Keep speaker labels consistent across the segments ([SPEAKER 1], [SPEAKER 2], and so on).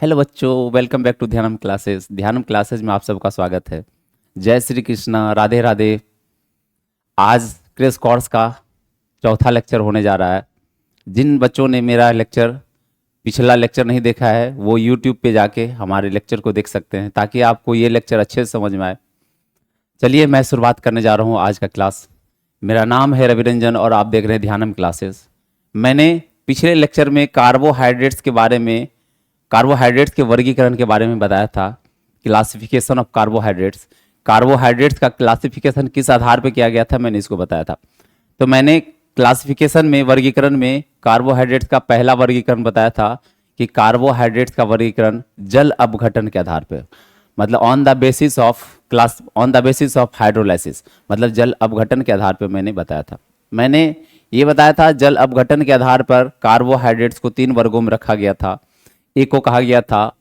[SPEAKER 1] Hello बच्चों, welcome back to Dhyanam classes. Dhyanam classes में आप सबका स्वागत है। जय श्री कृष्णा, राधे राधे। आज क्रेश कोर्स का चौथा लेक्चर होने जा रहा है। जिन बच्चों ने मेरा लेक्चर पिछला लेक्चर नहीं देखा है वो यूट्यूब पे जाके हमारे लेक्चर को देख सकते हैं, ताकि आपको ये लेक्चर अच्छे से समझ में आए। चलिए मैं शुरुआत करने जा रहा हूँ आज का क्लास। मेरा नाम है रवि रंजन और आप देख रहे हैं ध्यानम क्लासेस। मैंने पिछले लेक्चर में कार्बोहाइड्रेट्स के वर्गीकरण के बारे में बताया था। Classification of carbohydrates. कार्बोहाइड्रेट्स का क्लासिफिकेशन किस आधार पर किया गया था, मैंने इसको बताया था। तो मैंने क्लासिफिकेशन में, वर्गीकरण में कार्बोहाइड्रेट्स का पहला वर्गीकरण बताया था कि कार्बोहाइड्रेट्स का वर्गीकरण जल अपघटन के आधार पर, मतलब on the basis of hydrolysis, मतलब जल अपघटन के आधार पर मैंने बताया था। मैंने ये बताया था जल अपघटन के आधार पर कार्बोहाइड्रेट्स को 3 वर्गों में रखा गया था। एक को कहा गया था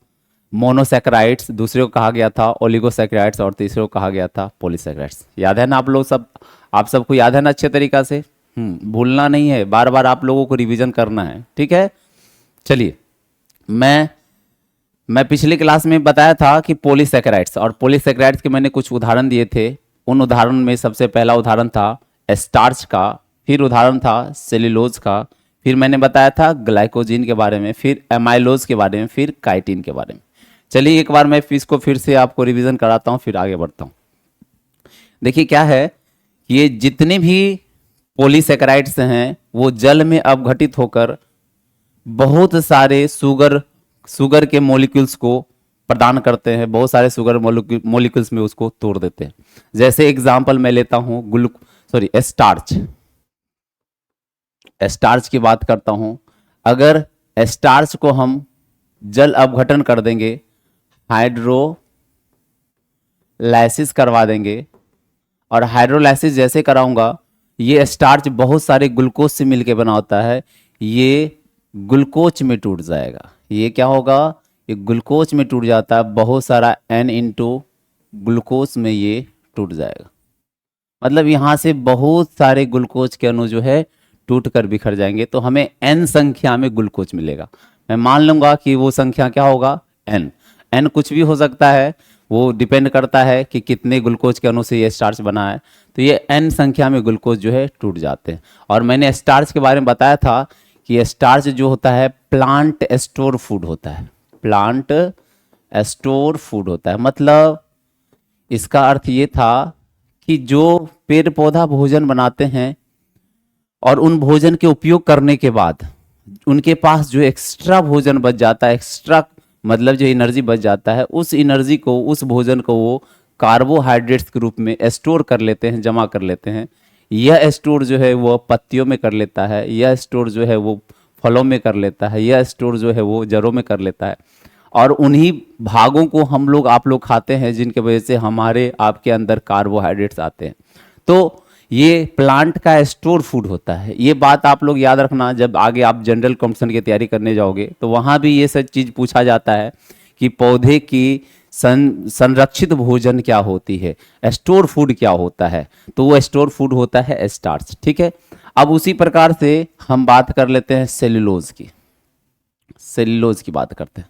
[SPEAKER 1] मोनोसैकेराइड्स, दूसरे को कहा गया था ओलिगोसैकेराइड्स और तीसरे को कहा गया था पॉलीसैकेराइड्स। याद है ना आप सबको याद है ना अच्छे तरीका से? भूलना नहीं है, बार बार आप लोगों को रिवीजन करना है, ठीक है। चलिए, मैं पिछली क्लास में बताया था कि पॉलीसैकेराइड्स के मैंने कुछ उदाहरण दिए थे। उन उदाहरण में सबसे पहला उदाहरण था स्टार्च का, फिर उदाहरण था सेल्यूलोज का, फिर मैंने बताया था ग्लाइकोजीन के बारे में, फिर एमाइलोज के बारे में, फिर काइटिन के बारे में। चलिए एक बार मैं इसको फिर से आपको रिवीजन कराता हूँ, फिर आगे बढ़ता हूँ। देखिए क्या है, ये जितने भी पॉलीसैकेराइड्स हैं वो जल में अपघटित होकर बहुत सारे शुगर के मॉलिक्यूल्स को प्रदान करते हैं, बहुत सारे शुगर मॉलिक्यूल्स में उसको तोड़ देते हैं। जैसे एग्जांपल मैं लेता हूं स्टार्च की बात करता हूं। अगर स्टार्च को हम जल अपघटन कर देंगे, हाइड्रोलाइसिस करवा देंगे, और हाइड्रोलाइसिस जैसे कराऊंगा, ये स्टार्च बहुत सारे ग्लूकोज से मिलके बना होता है, ये ग्लूकोज में टूट जाएगा। ये क्या होगा, ये ग्लूकोज में टूट जाता है, बहुत सारा N इंटू ग्लूकोज में ये टूट जाएगा। मतलब यहाँ से बहुत सारे ग्लूकोज के अणु जो है टूट कर बिखर जाएंगे, तो हमें N संख्या में ग्लूकोज मिलेगा। मैं मान लूंगा कि वो संख्या क्या होगा, N कुछ भी हो सकता है, वो डिपेंड करता है कि कितने ग्लूकोज के अणु से ये स्टार्च बना है। तो ये N संख्या में ग्लूकोज जो है टूट जाते हैं। और मैंने स्टार्च के बारे में बताया था कि स्टार्च जो होता है प्लांट स्टोर फूड होता है। मतलब इसका अर्थ ये था कि जो पेड़ पौधा भोजन बनाते हैं और उन भोजन के उपयोग करने के बाद उनके पास जो एक्स्ट्रा भोजन बच जाता है, एक्स्ट्रा मतलब जो एनर्जी बच जाता है, उस एनर्जी को, उस भोजन को वो कार्बोहाइड्रेट्स के रूप में स्टोर कर लेते हैं, जमा कर लेते हैं। यह स्टोर जो है वो पत्तियों में कर लेता है, यह स्टोर जो है वो फलों में कर लेता है, यह स्टोर जो है वो जड़ों में कर लेता है, और उन्हीं भागों को आप लोग खाते हैं, जिनके वजह से हमारे आपके अंदर कार्बोहाइड्रेट्स आते हैं। तो ये प्लांट का स्टोर फूड होता है। ये बात आप लोग याद रखना, जब आगे आप जनरल कॉम्पिटिशन की तैयारी करने जाओगे तो वहाँ भी ये सब चीज़ पूछा जाता है कि पौधे की संरक्षित भोजन क्या होती है, स्टोर फूड क्या होता है। तो वो स्टोर फूड होता है स्टार्च, ठीक है। अब उसी प्रकार से हम बात कर लेते हैं सेल्यूलोज की बात करते हैं।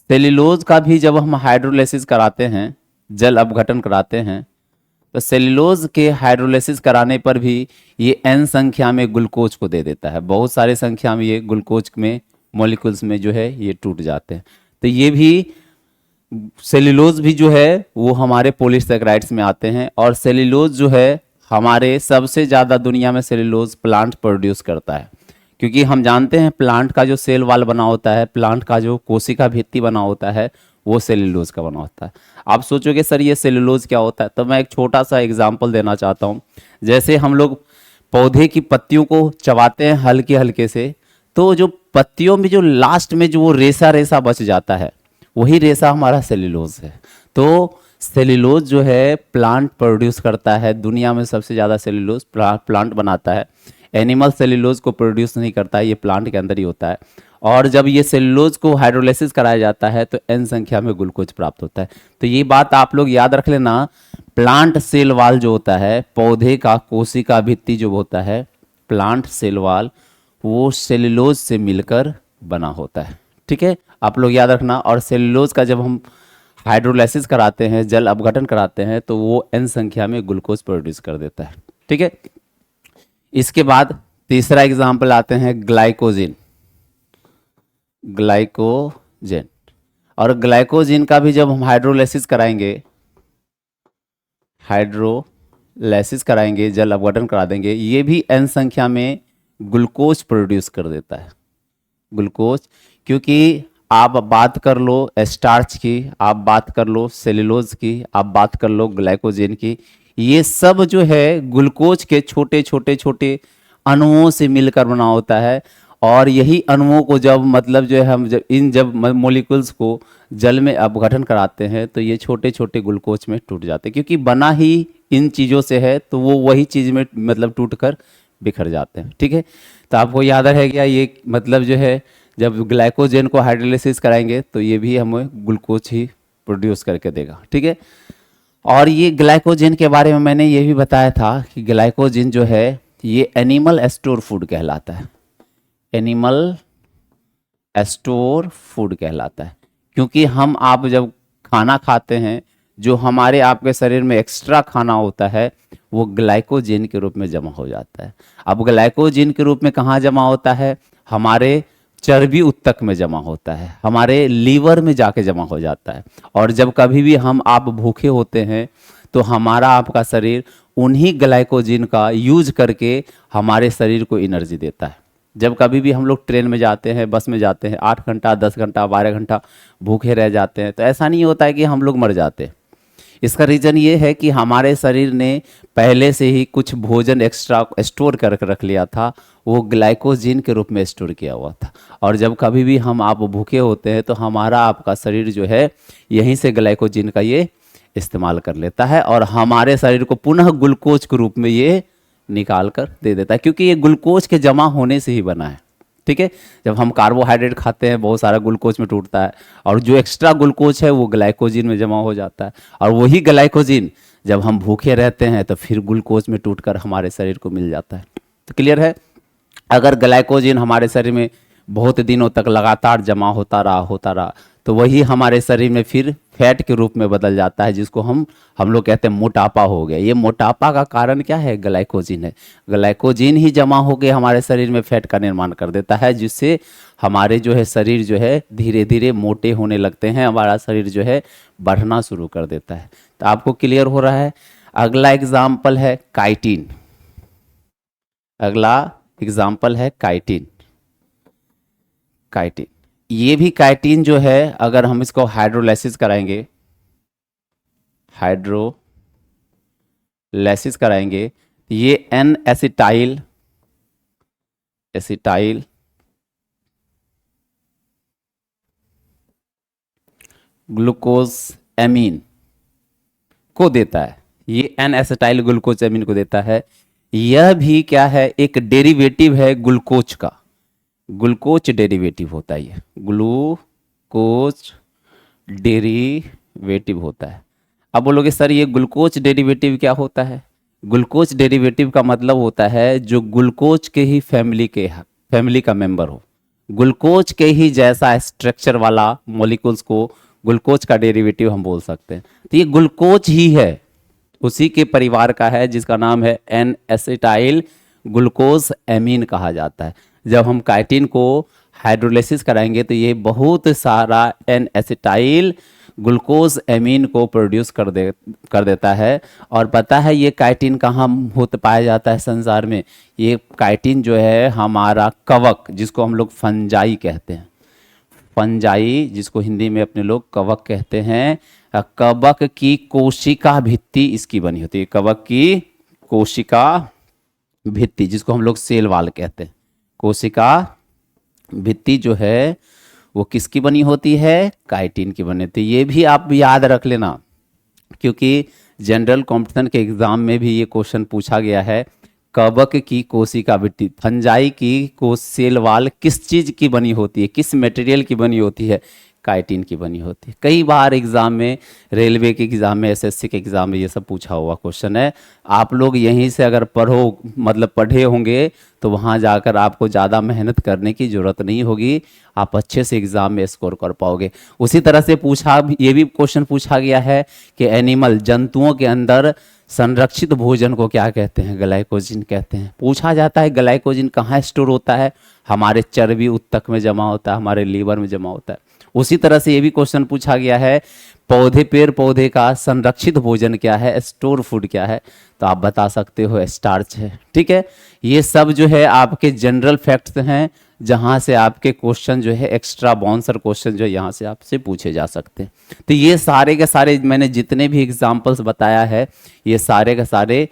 [SPEAKER 1] सेल्यूलोज का भी जब हम हाइड्रोलाइसिस कराते हैं, जल अपघटन कराते हैं, तो सेल्यूलोज के हाइड्रोलाइसिस कराने पर भी ये N संख्या में ग्लूकोज को दे देता है। बहुत सारे संख्या में ये ग्लूकोज में मॉलिक्यूल्स में जो है ये टूट जाते हैं। तो ये भी सेल्यूलोज भी जो है वो हमारे पॉलीसैकेराइड्स में आते हैं। और सेल्यूलोज जो है हमारे सबसे ज़्यादा दुनिया में सेल्यूलोज प्लांट प्रोड्यूस करता है, क्योंकि हम जानते हैं प्लांट का जो सेल वाल बना होता है, प्लांट का जो कोशिका भित्ति बना होता है, वो सेल्यूलोज का बना होता है। आप सोचोगे सर ये सेल्यूलोज क्या होता है, तो मैं एक छोटा सा एग्जांपल देना चाहता हूँ। जैसे हम लोग पौधे की पत्तियों को चबाते हैं हल्के हल्के से, तो जो पत्तियों में जो लास्ट में जो वो रेसा बच जाता है, वही रेसा हमारा सेल्यूलोज है। तो सेल्यूलोज जो है प्लांट प्रोड्यूस करता है, दुनिया में सबसे ज़्यादा सेल्यूलोज प्लांट बनाता है। एनिमल सेल्यूलोज को प्रोड्यूस नहीं करता है, ये प्लांट के अंदर ही होता है। और जब ये सेल्यूलोज को हाइड्रोलाइसिस कराया जाता है तो N संख्या में ग्लूकोज प्राप्त होता है। तो ये बात आप लोग याद रख लेना, प्लांट सेल वाल जो होता है, पौधे का कोशिका भित्ति जो होता है, प्लांट सेल वाल, वो सेल्यूलोज से मिलकर बना होता है, ठीक। ठीक है, आप लोग याद रखना। और सेलुलोज का जब हम हाइड्रोलाइसिस कराते हैं, जल अपघटन कराते हैं, तो वो n संख्या में ग्लूकोज प्रोड्यूस कर देता है। ठीक है, इसके बाद तीसरा एग्जाम्पल आते हैं ग्लाइकोजिन। ग्लाइकोजेन, और ग्लाइकोजिन का भी जब हम हाइड्रोलाइसिस कराएंगे, हाइड्रोलाइसिस कराएंगे, जल अपघटन करा देंगे, ये भी n संख्या में ग्लूकोज प्रोड्यूस कर देता है। ग्लूकोज, क्योंकि आप बात कर लो स्टार्च की, आप बात कर लो सेलुलोज की, आप बात कर लो ग्लाइकोजेन की, ये सब जो है ग्लूकोज के छोटे छोटे छोटे अणुओं से मिलकर बना होता है। और यही अणुओं को जब मतलब जो है हम जब मॉलिक्यूल्स को जल में अपघटन कराते हैं तो ये छोटे छोटे ग्लूकोज में टूट जाते हैं, क्योंकि बना ही इन चीज़ों से है, तो वो वही चीज़ में मतलब टूट कर बिखर जाते हैं। ठीक है, तो आपको याद रहेगा ये मतलब जो है जब ग्लाइकोजेन को हाइड्रोलाइसिस कराएंगे तो ये भी हमें ग्लूकोज ही प्रोड्यूस करके देगा। ठीक है, और ये ग्लाइकोजेन के बारे में मैंने ये भी बताया था कि ग्लाइकोजेन जो है ये एनिमल स्टोर फूड कहलाता है। एनिमल स्टोर फूड कहलाता है, क्योंकि हम आप जब खाना खाते हैं, जो हमारे आपके शरीर में एक्स्ट्रा खाना होता है वो ग्लाइकोजेन के रूप में जमा हो जाता है। अब ग्लाइकोजेन के रूप में कहाँ जमा होता है? हमारे चर्बी उत्तक में जमा होता है, हमारे लीवर में जाके जमा हो जाता है। और जब कभी भी हम आप भूखे होते हैं तो हमारा आपका शरीर उन्हीं ग्लाइकोजेन का यूज करके हमारे शरीर को एनर्जी देता है। जब कभी भी हम लोग ट्रेन में जाते हैं, बस में जाते हैं, 8 घंटा 10 घंटा 12 घंटा भूखे रह जाते हैं, तो ऐसा नहीं होता है कि हम लोग मर जाते। इसका रीज़न ये है कि हमारे शरीर ने पहले से ही कुछ भोजन एक्स्ट्रा स्टोर कर रख लिया था, वो ग्लाइकोजेन के रूप में स्टोर किया हुआ था। और जब कभी भी हम आप भूखे होते हैं तो हमारा आपका शरीर जो है यहीं से ग्लाइकोजेन का ये इस्तेमाल कर लेता है और हमारे शरीर को पुनः ग्लूकोज के रूप में ये निकाल कर दे देता है, क्योंकि ये ग्लूकोज के जमा होने से ही बना है। ठीक है, जब हम कार्बोहाइड्रेट खाते हैं बहुत सारा ग्लूकोज में टूटता है और जो एक्स्ट्रा ग्लूकोज है वो ग्लाइकोजेन में जमा हो जाता है, और वही ग्लाइकोजेन जब हम भूखे रहते हैं तो फिर ग्लूकोज में टूटकर हमारे शरीर को मिल जाता है। तो क्लियर है, अगर ग्लाइकोजेन हमारे शरीर में बहुत दिनों तक लगातार जमा होता रहा तो वही हमारे शरीर में फिर फैट के रूप में बदल जाता है, जिसको हम लोग कहते हैं मोटापा हो गया। ये मोटापा का कारण क्या है? ग्लाइकोजेन है। ग्लाइकोजेन ही जमा होकर हमारे शरीर में फैट का निर्माण कर देता है, जिससे हमारे जो है शरीर जो है धीरे धीरे मोटे होने लगते हैं, हमारा शरीर जो है बढ़ना शुरू कर देता है। तो आपको क्लियर हो रहा है। अगला एग्जाम्पल है काइटिन। अगला एग्जाम्पल है काइटिन। काइटिन, ये भी काइटिन जो है अगर हम इसको हाइड्रोलाइसिस कराएंगे, हाइड्रोलाइसिस कराएंगे, ये एन एसिटाइल ग्लूकोज एमीन को देता है। ये एन एसिटाइल ग्लूकोज एमीन को देता है। यह भी क्या है? एक डेरिवेटिव है ग्लूकोज का। ग्लूकोज डेरिवेटिव होता है, ये ग्लूकोज डेरिवेटिव होता है। अब बोलोगे सर ये ग्लूकोज डेरिवेटिव क्या होता है? ग्लूकोज डेरिवेटिव का मतलब होता है जो ग्लूकोज के ही फैमिली का मेंबर हो, ग्लूकोज के ही जैसा स्ट्रक्चर वाला मॉलिक्यूल्स को ग्लूकोज का डेरिवेटिव हम बोल सकते हैं। तो ये ग्लूकोज ही है, उसी के परिवार का है, जिसका नाम है एन एसिटाइल ग्लूकोज एमीन कहा जाता है। जब हम काइटिन को हाइड्रोलाइसिस कराएंगे तो ये बहुत सारा एन एसिटाइल ग्लूकोज एमीन को प्रोड्यूस कर देता है। और पता है ये काइटिन कहाँ होता पाया जाता है संसार में? ये काइटिन जो है हमारा कवक, जिसको हम लोग फंजाई कहते हैं, फंजाई जिसको हिंदी में अपने लोग कवक कहते हैं, कवक की कोशिका भित्ति इसकी बनी होती है। कवक की कोशिका भित्ति जिसको हम लोग सेल वाल कहते हैं, कोशिका भित्ति जो है वो किसकी बनी होती है? काइटिन की बनी होती है। ये भी आप याद रख लेना, क्योंकि जनरल कॉम्पिटिशन के एग्जाम में भी ये क्वेश्चन पूछा गया है। कवक की कोशिका भित्ति, फंजाई की सेल वाल किस चीज़ की बनी होती है, किस मटेरियल की बनी होती है? काइटिन की बनी होती है। कई बार एग्जाम में, रेलवे के एग्जाम में, एसएससी के एग्जाम में ये सब पूछा हुआ क्वेश्चन है। आप लोग यहीं से अगर पढ़े होंगे तो वहाँ जाकर आपको ज़्यादा मेहनत करने की ज़रूरत नहीं होगी, आप अच्छे से एग्जाम में स्कोर कर पाओगे। उसी तरह से ये भी क्वेश्चन पूछा गया है कि एनिमल, जंतुओं के अंदर संरक्षित भोजन को क्या कहते हैं? ग्लाइकोजिन कहते हैं। पूछा जाता है ग्लाइकोजिन कहाँ स्टोर होता है? हमारे चर्बी ऊतक में जमा होता है, हमारे लीवर में जमा होता है। उसी तरह से ये भी क्वेश्चन पूछा गया है, पेड़ पौधे का संरक्षित भोजन क्या है, स्टोर फूड क्या है? तो आप बता सकते हो स्टार्च है। ठीक है, ये सब जो है आपके जनरल फैक्ट्स हैं, जहां से आपके क्वेश्चन जो है एक्स्ट्रा बाउंसर क्वेश्चन जो यहाँ से आपसे पूछे जा सकते हैं। तो ये सारे के सारे मैंने जितने भी एग्जाम्पल्स बताया है, ये सारे के सारे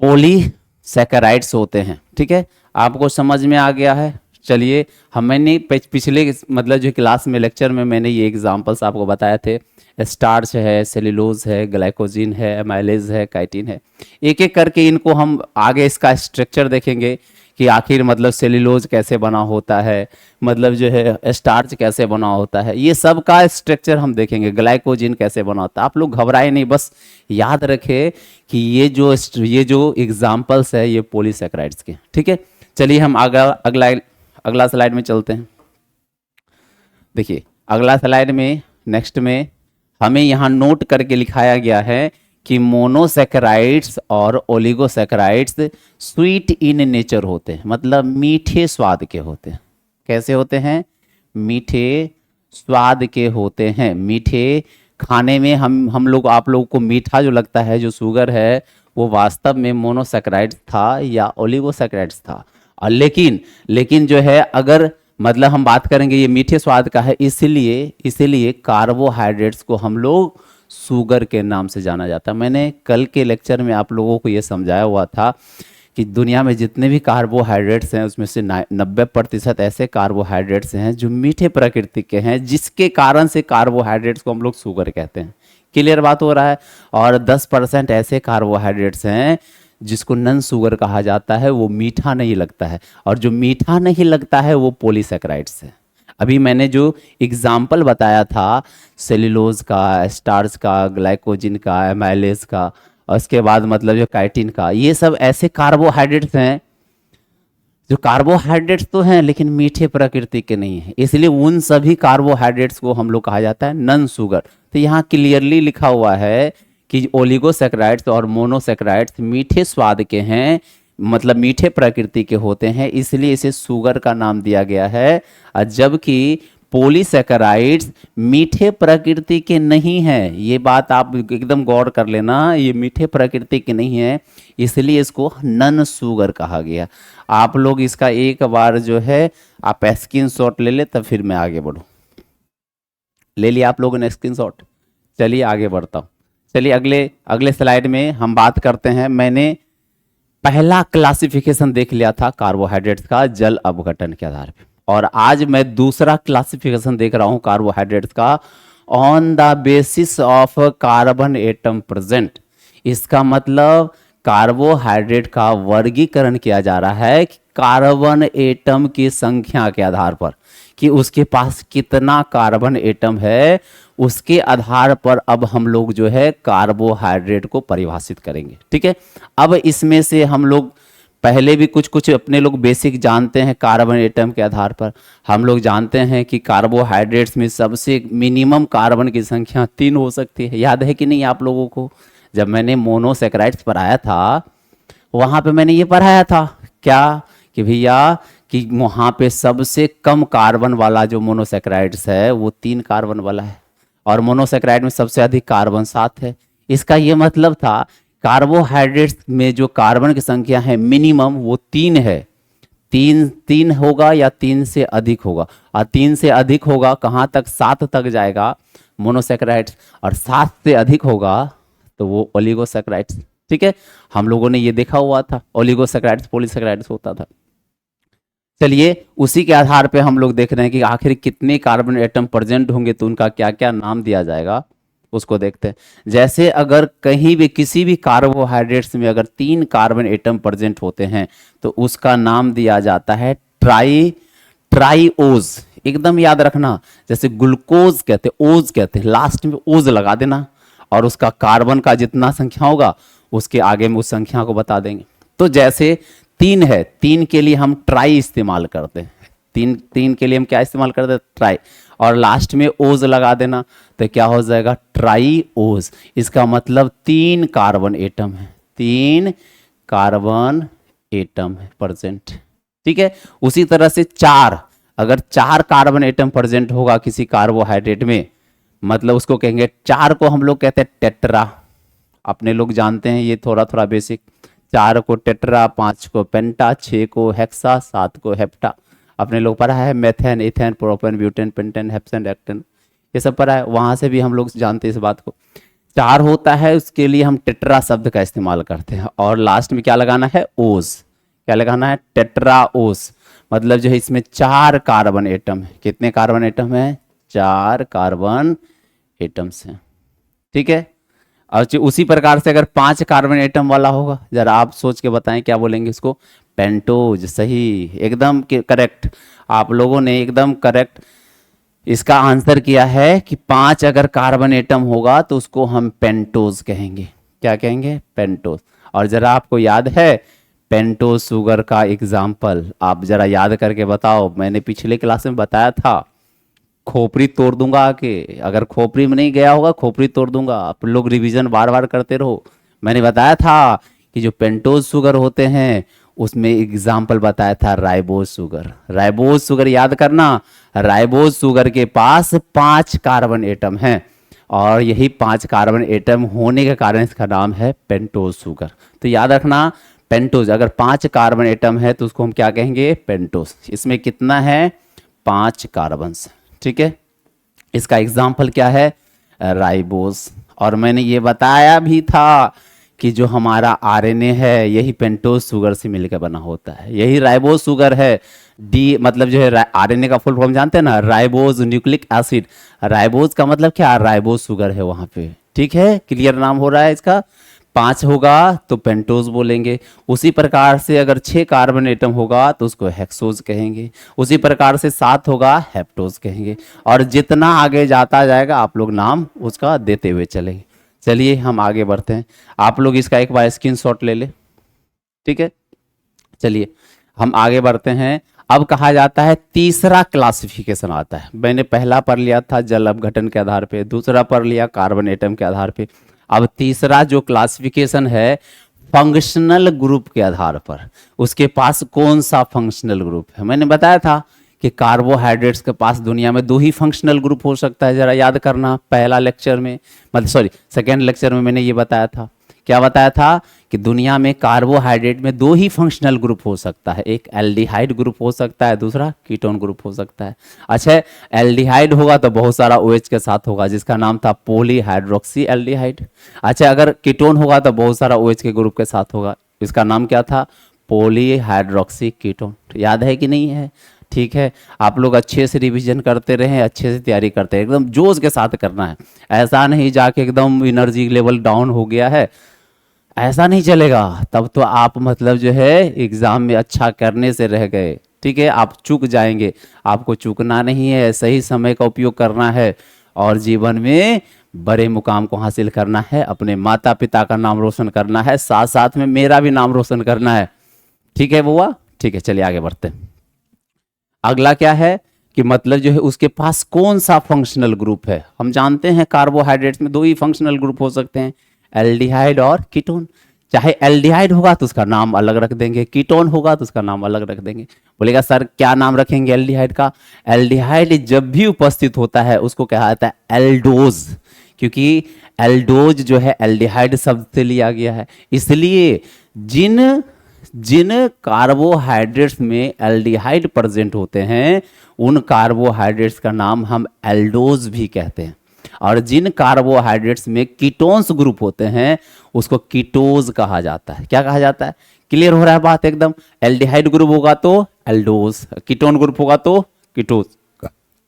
[SPEAKER 1] पॉलीसैकेराइड्स होते हैं। ठीक है, आपको समझ में आ गया है? चलिए, मैंने पिछले जो क्लास में, लेक्चर में मैंने ये एग्जाम्पल्स आपको बताए थे। स्टार्च है, सेल्यूलोज है, ग्लाइकोजिन है, एमाइलेज है, काइटिन है। एक एक करके इनको हम आगे इसका स्ट्रक्चर देखेंगे कि आखिर सेल्यूलोज कैसे बना होता है, जो है स्टार्च कैसे बना होता है, ये सब का स्ट्रक्चर हम देखेंगे। ग्लाइकोजिन कैसे बना होता है, आप लोग घबराए नहीं, बस याद रखें कि ये जो एग्जाम्पल्स है ये पॉलीसैकेराइड्स के। ठीक है, चलिए हम अगला स्लाइड में चलते हैं। देखिए, अगला स्लाइड में, नेक्स्ट में हमें यहाँ नोट करके लिखाया गया है कि मोनोसैकेराइड्स और ओलिगोसैकेराइड्स स्वीट इन नेचर होते हैं, मतलब मीठे स्वाद के होते हैं। कैसे होते हैं? मीठे स्वाद के होते हैं। मीठे खाने में हम लोग, आप लोगों को मीठा जो लगता है, जो शुगर है, वो वास्तव में मोनोसैकेराइड्स था या ओलिगोसैकेराइड्स था। और लेकिन जो है, अगर हम बात करेंगे ये मीठे स्वाद का है, इसीलिए कार्बोहाइड्रेट्स को हम लोग शुगर के नाम से जाना जाता है। मैंने कल के लेक्चर में आप लोगों को ये समझाया हुआ था कि दुनिया में जितने भी कार्बोहाइड्रेट्स हैं उसमें से 90% ऐसे कार्बोहाइड्रेट्स हैं जो मीठे प्रकृति के हैं, जिसके कारण से कार्बोहाइड्रेट्स को हम लोग शुगर कहते हैं। क्लियर बात हो रहा है? और 10% ऐसे कार्बोहाइड्रेट्स हैं जिसको नन शुगर कहा जाता है, वो मीठा नहीं लगता है, और जो मीठा नहीं लगता है वो पॉलीसैकेराइड्स है। अभी मैंने जो एग्जाम्पल बताया था सेल्यूलोज का, स्टार्च का, ग्लाइकोजिन का, एमाइलेज का, और उसके बाद जो काइटिन का, ये सब ऐसे कार्बोहाइड्रेट्स हैं जो कार्बोहाइड्रेट्स तो हैं लेकिन मीठे प्रकृति के नहीं हैं, इसलिए उन सभी कार्बोहाइड्रेट्स को हम लोग कहा जाता है नन शुगर। तो यहाँ क्लियरली लिखा हुआ है कि ओलिगोसैकेराइड्स और मोनोसैकेराइड्स मीठे स्वाद के हैं, मीठे प्रकृति के होते हैं, इसलिए इसे शुगर का नाम दिया गया है। जबकि पॉलीसैकेराइड्स मीठे प्रकृति के नहीं हैं। ये बात आप एकदम गौर कर लेना, ये मीठे प्रकृति के नहीं है, इसलिए इसको नन शुगर कहा गया। आप लोग इसका एक बार जो है आप स्क्रीनशॉट ले ले, तब फिर मैं आगे बढ़ूँ। ले लिया आप लोगों ने स्क्रीनशॉट? चलिए आगे बढ़ता हूँ। चलिए अगले स्लाइड में हम बात करते हैं। मैंने पहला क्लासिफिकेशन देख लिया था कार्बोहाइड्रेट्स का जल अपघटन के आधार पे, और आज मैं दूसरा क्लासिफिकेशन देख रहा हूं कार्बोहाइड्रेट्स का on the basis of carbon atom present. इसका मतलब कार्बोहाइड्रेट का वर्गीकरण किया जा रहा है कि कार्बन एटम की संख्या के आधार पर, कि उसके पास कितना कार्बन एटम है, उसके आधार पर अब हम लोग जो है कार्बोहाइड्रेट को परिभाषित करेंगे। ठीक है, अब इसमें से हम लोग पहले भी कुछ अपने लोग बेसिक जानते हैं। कार्बन एटम के आधार पर हम लोग जानते हैं कि कार्बोहाइड्रेट्स में सबसे मिनिमम कार्बन की संख्या 3 हो सकती है। याद है कि नहीं आप लोगों को? जब मैंने मोनोसैकेराइड्स पढ़ाया था, वहाँ पे मैंने ये पढ़ाया था क्या, कि भैया कि वहाँ पे सबसे कम कार्बन वाला जो मोनोसैकेराइड्स है वो 3 कार्बन वाला है, और मोनोसैकेराइड में सबसे अधिक कार्बन 7 है। इसका ये मतलब था कार्बोहाइड्रेट्स में जो कार्बन की संख्या है मिनिमम वो 3 है। 3 होगा या 3 से अधिक होगा, और 3 से अधिक होगा कहाँ तक? 7 तक जाएगा मोनोसैकेराइड्स, और 7 से अधिक होगा तो वो ओलिगोसैकेराइड्स। ठीक है, हम लोगों ने ये देखा हुआ था, ओलिगोसैकेराइड्स पॉलीसैकेराइड्स होता था। चलिए उसी के आधार पे हम लोग देख रहे हैं कि आखिर कितने कार्बन एटम प्रेजेंट होंगे तो उनका क्या क्या नाम दिया जाएगा, उसको देखते हैं। जैसे अगर कहीं भी किसी भी कार्बोहाइड्रेट्स में अगर 3 कार्बन एटम प्रेजेंट होते हैं तो उसका नाम दिया जाता है ट्राइओज। एकदम याद रखना। जैसे ग्लूकोज कहते हैं, ओज कहते हैं, लास्ट में ओज लगा देना और उसका कार्बन का जितना संख्या होगा उसके आगे में उस संख्या को बता देंगे। तो जैसे 3 है, 3 के लिए हम ट्राई इस्तेमाल करते हैं, 3 के लिए हम क्या इस्तेमाल करते हैं, ट्राई, और लास्ट में ओज लगा देना तो क्या हो जाएगा, ट्राई ओज। इसका मतलब 3 कार्बन एटम है, 3 कार्बन एटम है प्रेजेंट। ठीक है, उसी तरह से 4, अगर 4 कार्बन एटम प्रेजेंट होगा किसी कार्बोहाइड्रेट में, मतलब उसको कहेंगे, 4 को हम लोग कहते हैं टेट्रा, अपने लोग जानते हैं ये थोड़ा थोड़ा बेसिक। 4 को टेट्रा, 5 को पेंटा, 6 को हेक्सा, 7 को हेप्टा। अपने लोग पढ़ा है methane, ethane, propane, butane, pentane, heptane, octane, ये सब पढ़ा है, वहां से भी हम लोग जानते हैं इस बात को। 4 होता है उसके लिए हम टेट्रा शब्द का इस्तेमाल करते हैं, और लास्ट में क्या लगाना है, ओस, क्या लगाना है, टेट्रा ओस। मतलब जो है इसमें 4 कार्बन एटम है। कितने कार्बन एटम है, 4 कार्बन एटम्स हैं। ठीक है, और उसी प्रकार से अगर 5 कार्बन एटम वाला होगा, जरा आप सोच के बताएं क्या बोलेंगे इसको, पेंटोज। सही, एकदम करेक्ट, आप लोगों ने एकदम करेक्ट इसका आंसर किया है कि 5 अगर कार्बन एटम होगा तो उसको हम पेंटोज कहेंगे। क्या कहेंगे, पेंटोज। और जरा आपको याद है पेंटोज शुगर का एग्जाम्पल, आप जरा याद करके बताओ। मैंने पिछले क्लास में बताया था, खोपड़ी तोड़ दूंगा आके, अगर खोपड़ी में नहीं गया होगा खोपड़ी तोड़ दूंगा। आप लोग रिवीजन बार बार करते रहो। मैंने बताया था कि जो पेंटोज शुगर होते हैं उसमें एग्जाम्पल बताया था राइबोज शुगर। राइबोज शुगर याद करना, राइबोज शुगर के पास 5 कार्बन एटम हैं, और यही 5 कार्बन एटम होने के कारण इसका नाम है पेंटोज शुगर। तो याद रखना, पेंटोज अगर 5 कार्बन एटम है तो उसको हम क्या कहेंगे, पेंटोज। इसमें कितना है, 5 कार्बन। ठीक है, इसका एग्जाम्पल क्या है, राइबोज। और मैंने ये बताया भी था कि जो हमारा आरएनए है यही पेंटोज शुगर से मिलकर बना होता है, यही राइबोज शुगर है। डी मतलब जो है आरएनए का फुल फॉर्म जानते हैं ना, राइबोज न्यूक्लिक एसिड। राइबोज का मतलब क्या, राइबोज शुगर है वहां पे। ठीक है, क्लियर नाम हो रहा है इसका। 5 होगा तो पेंटोज बोलेंगे। उसी प्रकार से अगर 6 कार्बन एटम होगा तो उसको हेक्सोज कहेंगे। उसी प्रकार से 7 होगा हेप्टोज कहेंगे। और जितना आगे जाता जाएगा आप लोग नाम उसका देते हुए चलेंगे। चलिए हम आगे बढ़ते हैं, आप लोग इसका एक बार स्क्रीनशॉट ले ले। ठीक है, चलिए हम आगे बढ़ते हैं। अब कहा जाता है तीसरा क्लासिफिकेशन आता है। मैंने पहला पढ़ लिया था जल अपघटन के आधार पे, दूसरा पढ़ लिया कार्बन एटम के आधार पे। अब तीसरा जो क्लासिफिकेशन है फंक्शनल ग्रुप के आधार पर, उसके पास कौन सा फंक्शनल ग्रुप है। मैंने बताया था कि कार्बोहाइड्रेट्स के पास दुनिया में 2 ही फंक्शनल ग्रुप हो सकता है, जरा याद करना। पहला लेक्चर में, मतलब सॉरी सेकेंड लेक्चर में मैंने ये बताया था। क्या बताया था कि दुनिया में कार्बोहाइड्रेट में 2 ही फंक्शनल ग्रुप हो सकता है, एक एल्डिहाइड ग्रुप हो सकता है, दूसरा कीटोन ग्रुप हो सकता है। अच्छा, एल्डिहाइड होगा तो बहुत सारा OH के साथ होगा जिसका नाम था पॉलीहाइड्रोक्सी एल्डिहाइड। अच्छा, अगर कीटोन होगा तो बहुत सारा OH के ग्रुप के साथ होगा, इसका नाम क्या था, पॉलीहाइड्रोक्सी कीटोन। याद है कि नहीं है, ठीक है। आप लोग अच्छे से रिवीजन करते रहें, अच्छे से तैयारी करते हैं, एकदम जोश के साथ करना है। ऐसा नहीं जाके एकदम एनर्जी लेवल डाउन हो गया है, ऐसा नहीं चलेगा। तब तो आप मतलब जो है एग्जाम में अच्छा करने से रह गए। ठीक है, आप चूक जाएंगे। आपको चूकना नहीं है, सही समय का उपयोग करना है और जीवन में बड़े मुकाम को हासिल करना है, अपने माता पिता का नाम रोशन करना है, साथ साथ में मेरा भी नाम रोशन करना है। ठीक है बुआ, ठीक है, चलिए आगे बढ़ते हैं। अगला क्या है कि मतलब जो है उसके पास कौन सा फंक्शनल ग्रुप है। हम जानते हैं कार्बोहाइड्रेट्स में 2 ही फंक्शनल ग्रुप हो सकते हैं, एल्डिहाइड और कीटोन। चाहे एल्डिहाइड होगा तो उसका नाम अलग रख देंगे, कीटोन होगा तो उसका नाम अलग रख देंगे। बोलेगा सर क्या नाम रखेंगे एल्डिहाइड का। एल्डिहाइड जब भी उपस्थित होता है उसको कहा जाता है एल्डोज, क्योंकि एल्डोज जो है एल्डिहाइड शब्द से लिया गया है। इसलिए जिन कार्बोहाइड्रेट्स में एल्डिहाइड प्रेजेंट होते हैं उन कार्बोहाइड्रेट्स का नाम हम एल्डोज भी कहते हैं, और जिन कार्बोहाइड्रेट्स में कीटोन्स ग्रुप होते हैं उसको कीटोज कहा जाता है। क्या कहा जाता है, क्लियर हो रहा है बात एकदम। एल्डिहाइड ग्रुप होगा तो एल्डोज, कीटोन ग्रुप होगा तो कीटोज।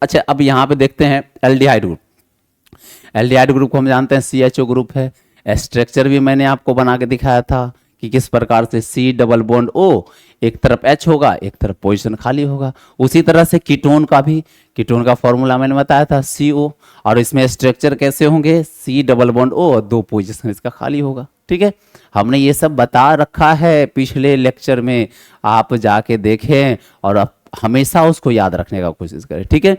[SPEAKER 1] अच्छा, अब यहां पे देखते हैं एल्डिहाइड ग्रुप। एल्डिहाइड ग्रुप को हम जानते हैं CHO ग्रुप है। स्ट्रक्चर भी मैंने आपको बना के दिखाया था कि किस प्रकार से C डबल बॉन्ड O, एक तरफ H होगा, एक तरफ पोजीशन खाली होगा। उसी तरह से कीटोन का भी, कीटोन का फॉर्मूला मैंने बताया था CO, और इसमें स्ट्रक्चर कैसे होंगे, C डबल बॉन्ड O और 2 पोजीशन इसका खाली होगा। ठीक है, हमने ये सब बता रखा है पिछले लेक्चर में, आप जाके देखें और आप हमेशा उसको याद रखने का कोशिश करें। ठीक है,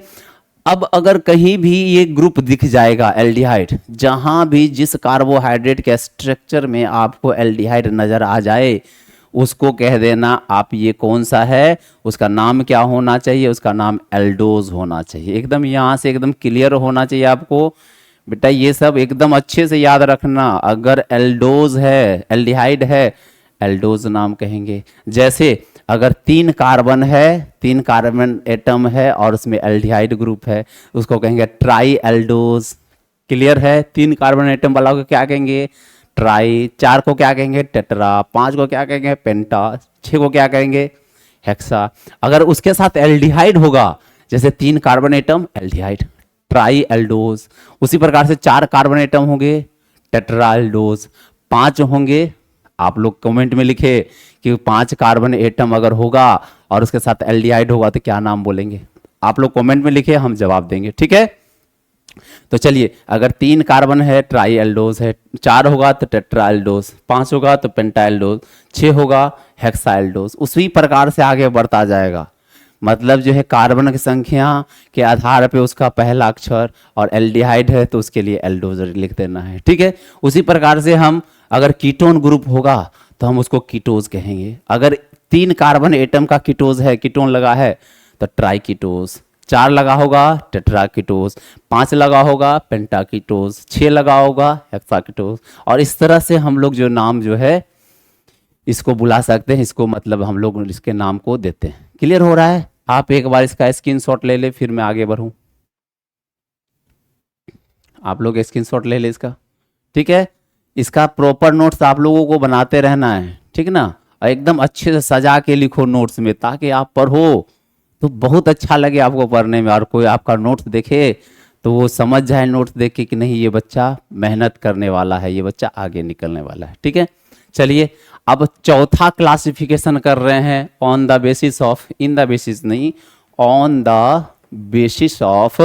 [SPEAKER 1] अब अगर कहीं भी ये ग्रुप दिख जाएगा एल्डिहाइड, जहां भी जिस कार्बोहाइड्रेट के स्ट्रक्चर में आपको एल्डिहाइड नजर आ जाए, उसको कह देना आप ये कौन सा है, उसका नाम क्या होना चाहिए, उसका नाम एल्डोज होना चाहिए। एकदम यहाँ से एकदम क्लियर होना चाहिए आपको बेटा, ये सब एकदम अच्छे से याद रखना। अगर एल्डोज है, एल्डिहाइड है, एल्डोज नाम कहेंगे। जैसे अगर 3 कार्बन है, 3 कार्बन एटम है और उसमें एल्डिहाइड ग्रुप है, उसको कहेंगे ट्राई एल्डोज। क्लियर है, 3 कार्बन एटम वाला को क्या कहेंगे, ट्राई। 4 को क्या कहेंगे, टेट्रा। 5 को क्या कहेंगे, पेंटा। 6 को क्या कहेंगे, हेक्सा। अगर उसके साथ एल्डिहाइड होगा, जैसे 3 carbon atom aldehyde, tri aldose. उसी प्रकार से 4 कार्बन एटम होंगे, टेट्रा एल्डोज। 5 होंगे, आप लोग कमेंट में लिखे कि 5 कार्बन एटम अगर होगा और उसके साथ एल्डिहाइड होगा तो क्या नाम बोलेंगे, आप लोग कमेंट में लिखे, हम जवाब देंगे। ठीक है, तो चलिए, अगर 3 कार्बन है ट्राई एल्डोज है, 4 होगा तो टेट्रा एल्डोज, 5 होगा तो पेंटा एल्डोज, 6 होगा हेक्सा एल्डोज। उसी प्रकार से आगे बढ़ता जाएगा। मतलब जो है कार्बन की संख्या के आधार पे उसका पहला अक्षर, और एल्डिहाइड है तो उसके लिए एल्डोज लिख देना है। ठीक है, उसी प्रकार से हम अगर कीटोन ग्रुप होगा तो हम उसको कीटोज कहेंगे। अगर 3 कार्बन एटम का कीटोज है, कीटोन लगा है, तो ट्राई कीटोज। 4 लगा होगा टेट्रा कीटोज, 5 लगा होगा पेंटा कीटोज, 6 लगा होगा हेक्सा कीटोज। और इस तरह से हम लोग जो नाम जो है इसको बुला सकते हैं, इसको मतलब हम लोग इसके नाम को देते हैं। क्लियर हो रहा है? आप एक बार इसका स्क्रीनशॉट ले ले, फिर मैं आगे बढ़ूं। आप लोग स्क्रीनशॉट ले ले इसका। ठीक है, इसका प्रॉपर नोट्स आप लोगों को बनाते रहना है। ठीक ना, और एकदम अच्छे से सजा के लिखो नोट्स में, ताकि आप पढ़ो तो बहुत अच्छा लगे आपको पढ़ने में, और कोई आपका नोट्स देखे तो वो समझ जाए नोट्स देख के कि नहीं ये बच्चा मेहनत करने वाला है, ये बच्चा आगे निकलने वाला है। ठीक है, चलिए अब चौथा क्लासिफिकेशन कर रहे हैं on the basis of, in the basis नहीं, ऑन द बेसिस ऑफ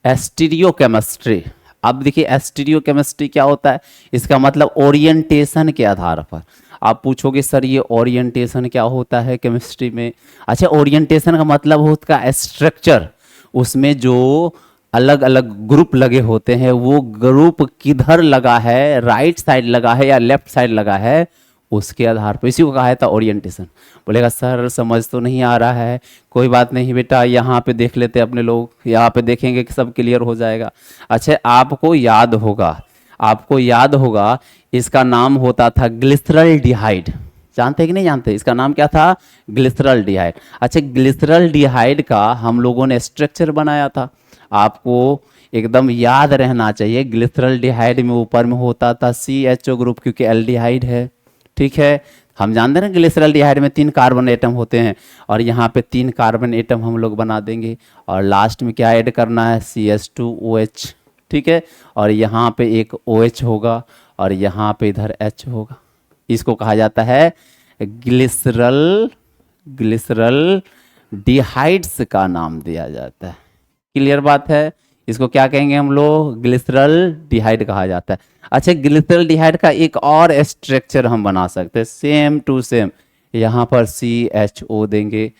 [SPEAKER 1] एस्टीरियोकेमिस्ट्री। अब देखिए एस्टीरियोकेमिस्ट्री क्या होता है, इसका मतलब ओरिएंटेशन के आधार पर। आप पूछोगे सर ये ओरिएंटेशन क्या होता है केमिस्ट्री में। अच्छा, ओरिएंटेशन का मतलब होता है स्ट्रक्चर, उसमें जो अलग अलग ग्रुप लगे होते हैं, वो ग्रुप किधर लगा है, राइट साइड लगा है या लेफ्ट साइड लगा है, उसके आधार पर इसी को कहा जाता है ओरिएंटेशन। बोलेगा सर समझ तो नहीं आ रहा है, कोई बात नहीं बेटा, यहाँ पे देख लेते अपने लोग, यहाँ पे देखेंगे कि सब क्लियर हो जाएगा। अच्छा, आपको याद होगा, आपको याद होगा इसका नाम होता था ग्लिसरल डिहाइड। जानते हैं कि नहीं जानते, इसका नाम क्या था, ग्लिसरल डिहाइड। अच्छा, ग्लिसरल डिहाइड का हम लोगों ने स्ट्रक्चर बनाया था, आपको एकदम याद रहना चाहिए। ग्लिसरल डिहाइड में ऊपर में होता था CHO ग्रुप, क्योंकि एल्डिहाइड है। ठीक है, हम जानते हैं ना ग्लिसरल डिहाइड में 3 कार्बन एटम होते हैं, और यहाँ पे 3 कार्बन एटम हम लोग बना देंगे, और लास्ट में क्या ऐड करना है, CH2OH। ठीक है, और यहाँ पे एक OH होगा, और यहाँ पे इधर H होगा। इसको कहा जाता है ग्लिसरल, ग्लिसरल डिहाइड्स का नाम दिया जाता है। क्लियर बात है, इसको क्या कहेंगे हम लोग, ग्लिसरल डिहाइड कहा जाता है। अच्छा, ग्लिसरल डिहाइड का एक और स्ट्रक्चर हम बना सकते हैं, सेम टू सेम। यहाँ पर CHO देंगे,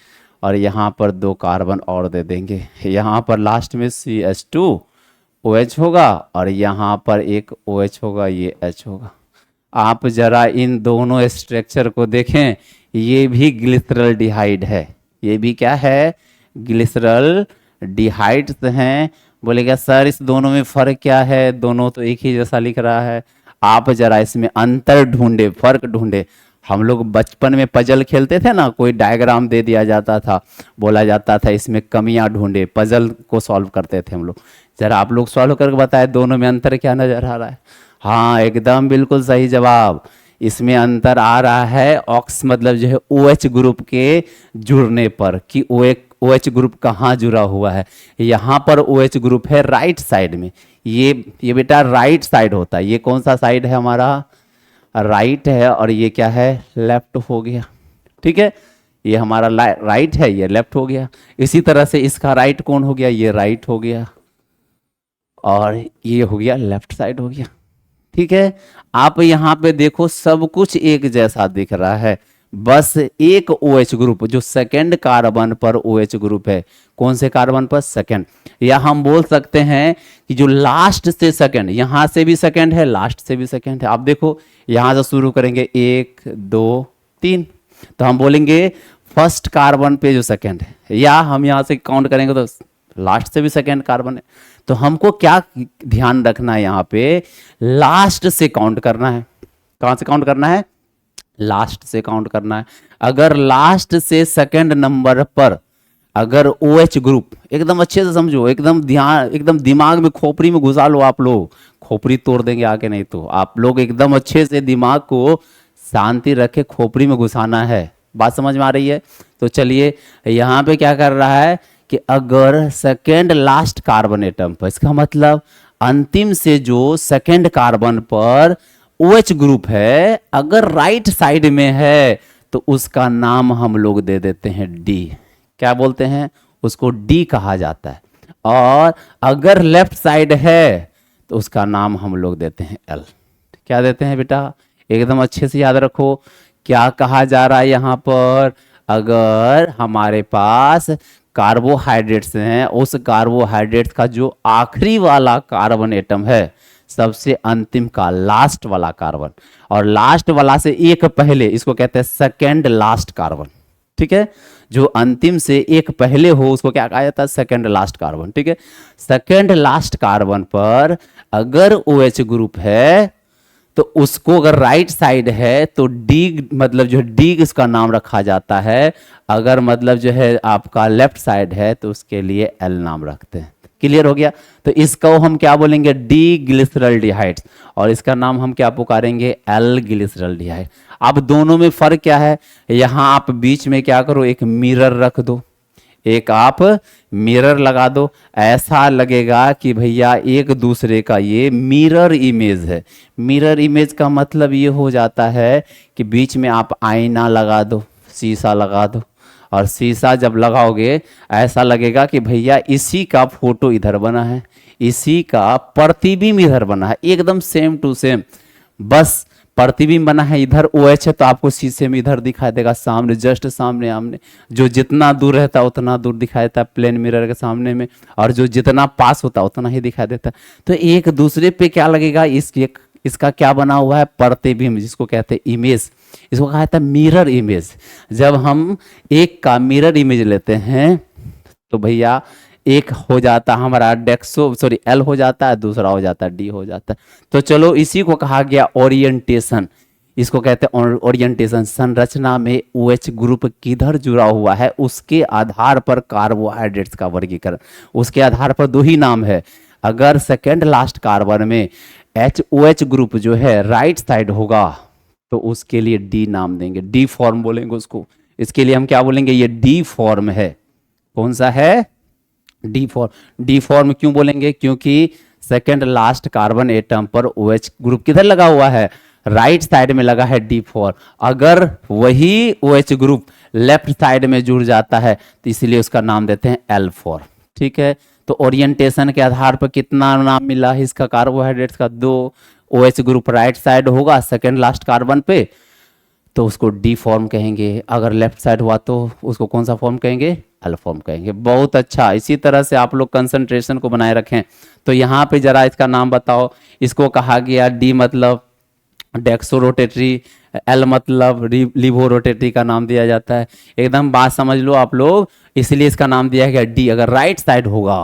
[SPEAKER 1] और यहाँ पर 2 कार्बन और दे देंगे, यहाँ पर लास्ट में CH2OH होगा, और यहाँ पर एक OH होगा, ये H होगा। आप जरा इन दोनों स्ट्रक्चर को देखें, ये भी ग्लिसरल डिहाइड है, ये भी क्या है, ग्लिसरल डिहाइड्स हैं। बोलेगा सर इस दोनों में फर्क क्या है, दोनों तो एक ही जैसा लिख रहा है। आप जरा इसमें अंतर ढूंढे, फर्क ढूंढे। हम लोग बचपन में पजल खेलते थे ना, कोई डायग्राम दे दिया जाता था, बोला जाता था इसमें कमियां ढूंढे, पजल को सॉल्व करते थे हम लोग। जरा आप लोग सॉल्व करके बताएं दोनों में अंतर क्या नजर आ रहा है। हाँ एकदम बिल्कुल सही जवाब, इसमें अंतर आ रहा है ऑक्स मतलब जो है OH ग्रुप के जुड़ने पर, कि OH ग्रुप कहाँ जुड़ा हुआ है। यहाँ पर OH ग्रुप है राइट साइड में, ये बेटा राइट साइड होता है। ये कौन सा साइड है हमारा, राइट है और ये क्या है, लेफ्ट हो गया। ठीक है, ये हमारा राइट है, ये लेफ्ट हो गया। इसी तरह से इसका राइट कौन हो गया, ये राइट हो गया और ये हो गया लेफ्ट साइड हो गया। ठीक है, आप यहाँ पे देखो सब कुछ एक जैसा दिख रहा है, बस एक OH ग्रुप जो सेकंड कार्बन पर OH ग्रुप है, कौन से कार्बन पर, सेकंड। या हम बोल सकते हैं कि जो लास्ट से सेकंड, यहां से भी सेकंड है, लास्ट से भी सेकंड है। आप देखो यहां से शुरू करेंगे 1 2 3, तो हम बोलेंगे फर्स्ट कार्बन पे जो सेकंड है, या हम यहां से काउंट करेंगे तो लास्ट से भी सेकंड कार्बन है। तो हमको क्या ध्यान रखना है, यहाँ पे लास्ट से काउंट करना है। कहां से काउंट करना है, लास्ट से काउंट करना है। अगर लास्ट से सेकंड नंबर पर अगर OH ग्रुप, एकदम अच्छे से समझो, एकदम ध्यान, एकदम दिमाग में खोपड़ी में घुसा लो, आप लोग खोपड़ी तोड़ देंगे आके, नहीं तो आप लोग एकदम अच्छे से दिमाग को शांति रखे खोपड़ी में घुसाना है। बात समझ में आ रही है? तो चलिए यहाँ पे क्या कर रहा है कि अगर सेकेंड लास्ट कार्बन एटम पर, इसका मतलब अंतिम से जो सेकेंड कार्बन पर OH ग्रुप है, अगर राइट साइड में है तो उसका नाम हम लोग दे देते हैं D। क्या बोलते हैं उसको, D कहा जाता है। और अगर लेफ्ट साइड है तो उसका नाम हम लोग देते हैं L। क्या देते हैं बेटा, एकदम अच्छे से याद रखो। क्या कहा जा रहा है यहाँ पर, अगर हमारे पास कार्बोहाइड्रेट्स हैं, उस कार्बोहाइड्रेट्स का जो आखिरी वाला कार्बन एटम है, सबसे अंतिम का लास्ट वाला कार्बन, और लास्ट वाला से एक पहले, इसको कहते हैं सेकेंड लास्ट कार्बन। ठीक है, जो अंतिम से एक पहले हो उसको क्या कहा जाता है, सेकेंड लास्ट कार्बन। ठीक है, सेकेंड लास्ट कार्बन पर अगर OH ग्रुप है तो उसको अगर राइट साइड है तो D, मतलब जो D इसका नाम रखा जाता है। अगर मतलब जो है आपका लेफ्ट साइड है तो उसके लिए L नाम रखते हैं। क्लियर हो गया? तो इसको हम क्या बोलेंगे, D ग्लिसरॉल्डिहाइड्स, और इसका नाम हम क्या पुकारेंगे, L ग्लिसरॉल्डिहाइड। अब दोनों में फर्क क्या है, यहां आप बीच में क्या करो, एक मिरर रख दो, एक आप मिरर लगा दो, ऐसा लगेगा कि भैया एक दूसरे का ये मिरर इमेज है। मिरर इमेज का मतलब ये हो जाता है कि बीच में आप आईना लगा दो, शीशा लगा दो, और शीशा जब लगाओगे ऐसा लगेगा कि भैया इसी का फोटो इधर बना है, इसी का प्रतिबिंब इधर बना है, एकदम सेम टू सेम। बस प्रतिबिंब बना है इधर, OH है तो आपको शीशे में इधर दिखाई देगा, सामने, जस्ट सामने आमने। जो जितना दूर रहता है उतना दूर दिखाई देता है प्लेन मिरर के सामने में, और जो जितना पास होता है उतना ही दिखाई देता है। तो एक दूसरे पे क्या लगेगा, इसका क्या बना हुआ है, प्रतिबिंब, जिसको कहते हैं इमेज। इसको कहा जाता है मिरर इमेज। जब हम एक का मिरर इमेज लेते हैं तो भैया एक हो जाता हमारा L हो जाता है, दूसरा हो जाता है D हो जाता है। तो चलो इसी को कहा गया ओरिएंटेशन। इसको कहते हैं ओरिएंटेशन। संरचना में OH ग्रुप किधर जुड़ा हुआ है उसके आधार पर कार्बोहाइड्रेट्स का वर्गीकरण, उसके आधार पर दो ही नाम है। अगर सेकेंड लास्ट कार्बन में OH ग्रुप जो है राइट साइड होगा तो उसके लिए D नाम देंगे, D फॉर्म बोलेंगे उसको। इसके लिए हम क्या बोलेंगे, ये D फॉर्म है। कौन सा है, D फॉर्म। D फॉर्म क्यों बोलेंगे, क्योंकि सेकेंड लास्ट कार्बन एटम पर OH ग्रुप किधर लगा हुआ है, राइट साइड में लगा है D फॉर्म। अगर वही OH ग्रुप लेफ्ट साइड में जुड़ जाता है तो इसलिए उसका नाम देते हैं L फॉर्म। ठीक है, तो ओरिएंटेशन के आधार पर कितना नाम मिला है इसका, कार्बोहाइड्रेट्स का, 2। OH ग्रुप राइट साइड होगा सेकेंड लास्ट कार्बन पे तो उसको D फॉर्म कहेंगे, अगर लेफ्ट साइड हुआ तो उसको कौन सा फॉर्म कहेंगे, L फॉर्म कहेंगे। बहुत अच्छा, इसी तरह से आप लोग कंसंट्रेशन को बनाए रखें। तो यहाँ पे जरा इसका नाम बताओ। इसको कहा गया D मतलब डेक्सो रोटेटरी, L मतलब लिवो रोटेटरी का नाम दिया जाता है। एकदम बात समझ लो आप लोग, इसलिए इसका नाम दिया गया D। अगर राइट साइड होगा,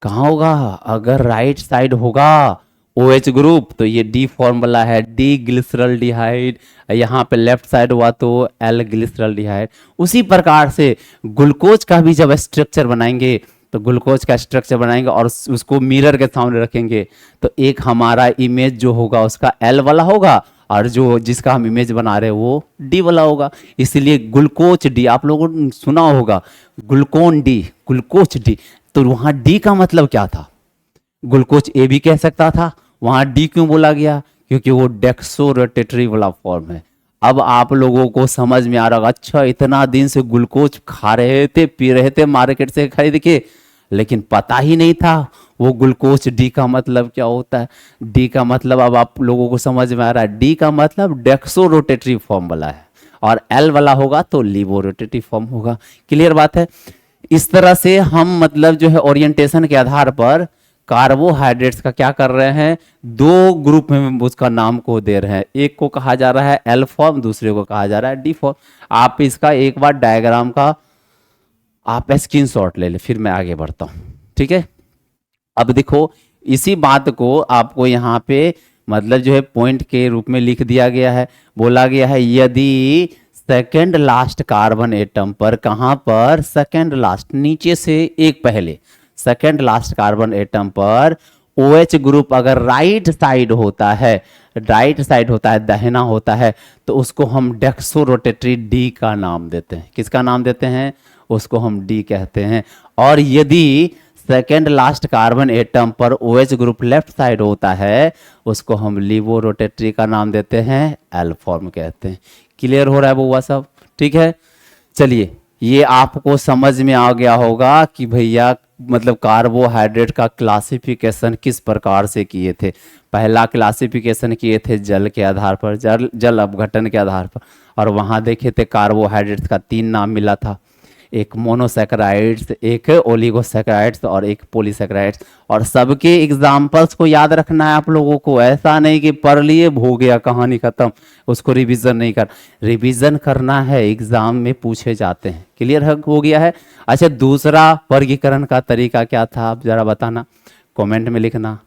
[SPEAKER 1] कहाँ होगा, अगर राइट साइड होगा OH ग्रुप तो ये D फॉर्मूला है, D ग्लिसरॉल्डिहाइड। यहाँ पे लेफ्ट साइड हुआ तो L ग्लिसरॉल्डिहाइड। उसी प्रकार से ग्लूकोज का भी जब स्ट्रक्चर बनाएंगे तो ग्लूकोज का स्ट्रक्चर बनाएंगे और उसको मिरर के सामने रखेंगे तो एक हमारा इमेज जो होगा उसका L वाला होगा, और जो जिसका हम इमेज बना रहे हैं वो D वाला होगा। इसलिए ग्लूकोज D, आप लोगों ने सुना होगा ग्लूकोन D, ग्लूकोज D। तो वहाँ D का मतलब क्या था, ग्लूकोज A भी कह सकता था, वहां D क्यों बोला गया, क्योंकि वो डेक्सो रोटेटरी वाला फॉर्म है। अब आप लोगों को समझ में आ रहा होगा, अच्छा इतना दिन से ग्लूकोज खा रहे थे पी रहे थे मार्केट से खरीद के, लेकिन पता ही नहीं था वो ग्लूकोज डी का मतलब क्या होता है। डी का मतलब अब आप लोगों को समझ में आ रहा है, डी का मतलब डेक्सो रोटेटरी फॉर्म वाला है, और एल वाला होगा तो लीवो रोटेटरी फॉर्म होगा। क्लियर बात है। इस तरह से हम मतलब जो है ओरिएंटेशन के आधार पर कार्बोहाइड्रेट्स का क्या कर रहे हैं, दो ग्रुप में उसका नाम को दे रहे हैं। एक को कहा जा रहा है एल फॉर्म, दूसरे को कहा जा रहा है डी फॉर्म। आप इसका एक बार डायग्राम का आप स्क्रीनशॉट ले ले, फिर मैं आगे बढ़ता हूं। ठीक है, अब देखो इसी बात को आपको यहाँ पे मतलब जो है पॉइंट के रूप में लिख दिया गया है। बोला गया है यदि सेकेंड लास्ट कार्बन एटम पर, कहाँ पर, सेकेंड लास्ट, नीचे से एक पहले, सेकेंड लास्ट कार्बन एटम पर OH ग्रुप अगर राइट साइड होता है, राइट साइड होता है, दाहिना होता है, तो उसको हम डेक्सो रोटेटरी डी का नाम देते हैं। किसका नाम देते हैं, उसको हम डी कहते हैं। और यदि सेकेंड लास्ट कार्बन एटम पर OH ग्रुप लेफ्ट साइड होता है, उसको हम लीवो रोटेटरी का नाम देते हैं, एल फॉर्म कहते हैं। क्लियर हो रहा है बुआ सब, ठीक है। चलिए ये आपको समझ में आ गया होगा कि भैया मतलब कार्बोहाइड्रेट का क्लासिफिकेशन किस प्रकार से किए थे। पहला क्लासिफिकेशन किए थे जल के आधार पर, जल अपघटन के आधार पर, और वहाँ देखे थे कार्बोहाइड्रेट्स का 3 नाम मिला था, एक मोनोसैकेराइड्स, एक ओलिगोसैकेराइड्स और एक पॉलीसैकेराइड्स। और सबके एग्जाम्पल्स को याद रखना है आप लोगों को, ऐसा नहीं कि पढ़ लिए हो गया कहानी खत्म, उसको रिवीजन नहीं कर, रिवीजन करना है, एग्जाम में पूछे जाते हैं। क्लियर हो गया है। अच्छा दूसरा वर्गीकरण का तरीका क्या था आप जरा बताना, कमेंट में लिखना।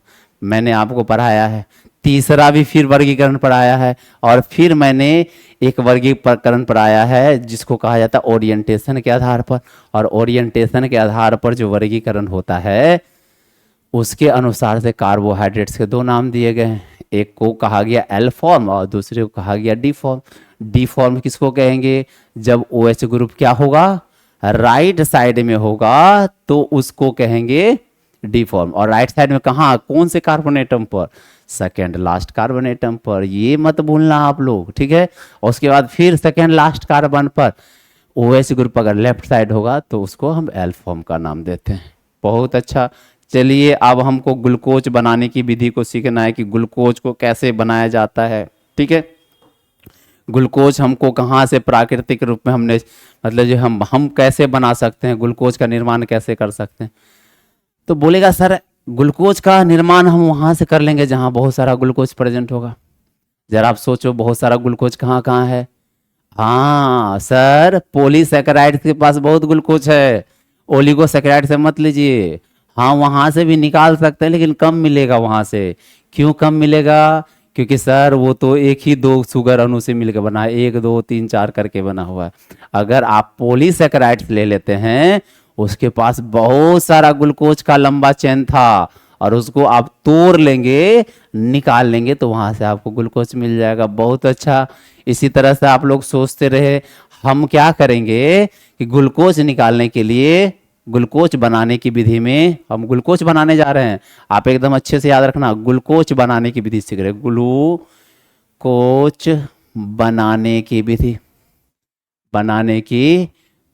[SPEAKER 1] मैंने आपको पढ़ाया है, तीसरा भी फिर वर्गीकरण पढ़ाया है, और फिर मैंने एक वर्गीकरण पढ़ाया है जिसको कहा जाता है ओरिएंटेशन के आधार पर। और ओरिएंटेशन के आधार पर जो वर्गीकरण होता है उसके अनुसार से कार्बोहाइड्रेट्स के 2 नाम दिए गए हैं, एक को कहा गया एल फॉर्म और दूसरे को कहा गया डी फॉर्म। डी फॉर्म किसको कहेंगे, जब OH ग्रुप क्या होगा, राइट साइड में होगा तो उसको कहेंगे डी फॉर्म। और राइट साइड में कहाँ, कौन से कार्बन एटम पर, सेकेंड लास्ट कार्बन एटम पर, ये मत भूलना आप लोग, ठीक है। और उसके बाद फिर सेकेंड लास्ट कार्बन पर OH ग्रुप अगर लेफ्ट साइड होगा तो उसको हम एल फॉर्म का नाम देते हैं। बहुत अच्छा। चलिए अब हमको ग्लूकोज बनाने की विधि को सीखना है कि ग्लूकोज को कैसे बनाया जाता है, ठीक है। ग्लूकोज हमको कहाँ से प्राकृतिक रूप में हमने मतलब जो हम कैसे बना सकते हैं, ग्लूकोज का निर्माण कैसे कर सकते हैं। तो बोलेगा सर ग्लूकोज का निर्माण हम वहाँ से कर लेंगे जहाँ बहुत सारा ग्लूकोज प्रेजेंट होगा। जरा आप सोचो बहुत सारा ग्लूकोज कहाँ कहाँ है। हाँ सर पॉलीसैकेराइड के पास बहुत ग्लूकोज है, ओलिगोसैकेराइड से मत लीजिए। हाँ वहाँ से भी निकाल सकते हैं लेकिन कम मिलेगा वहाँ से। क्यों कम मिलेगा, क्योंकि सर वो तो एक ही 2 शुगर अणु से मिलकर बना है, 1 2 3 4 करके बना हुआ है। अगर आप पॉलीसैकेराइड ले लेते हैं उसके पास बहुत सारा ग्लूकोज का लंबा चेन था और उसको आप तोड़ लेंगे, निकाल लेंगे तो वहां से आपको ग्लूकोज मिल जाएगा। बहुत अच्छा। इसी तरह से आप लोग सोचते रहे हम क्या करेंगे कि ग्लूकोज निकालने के लिए, ग्लूकोज बनाने की विधि में, हम ग्लूकोज बनाने जा रहे हैं, आप एकदम अच्छे से याद रखना, ग्लूकोज बनाने की विधि सीख रहे हैं, ग्लूकोज बनाने की विधि, बनाने की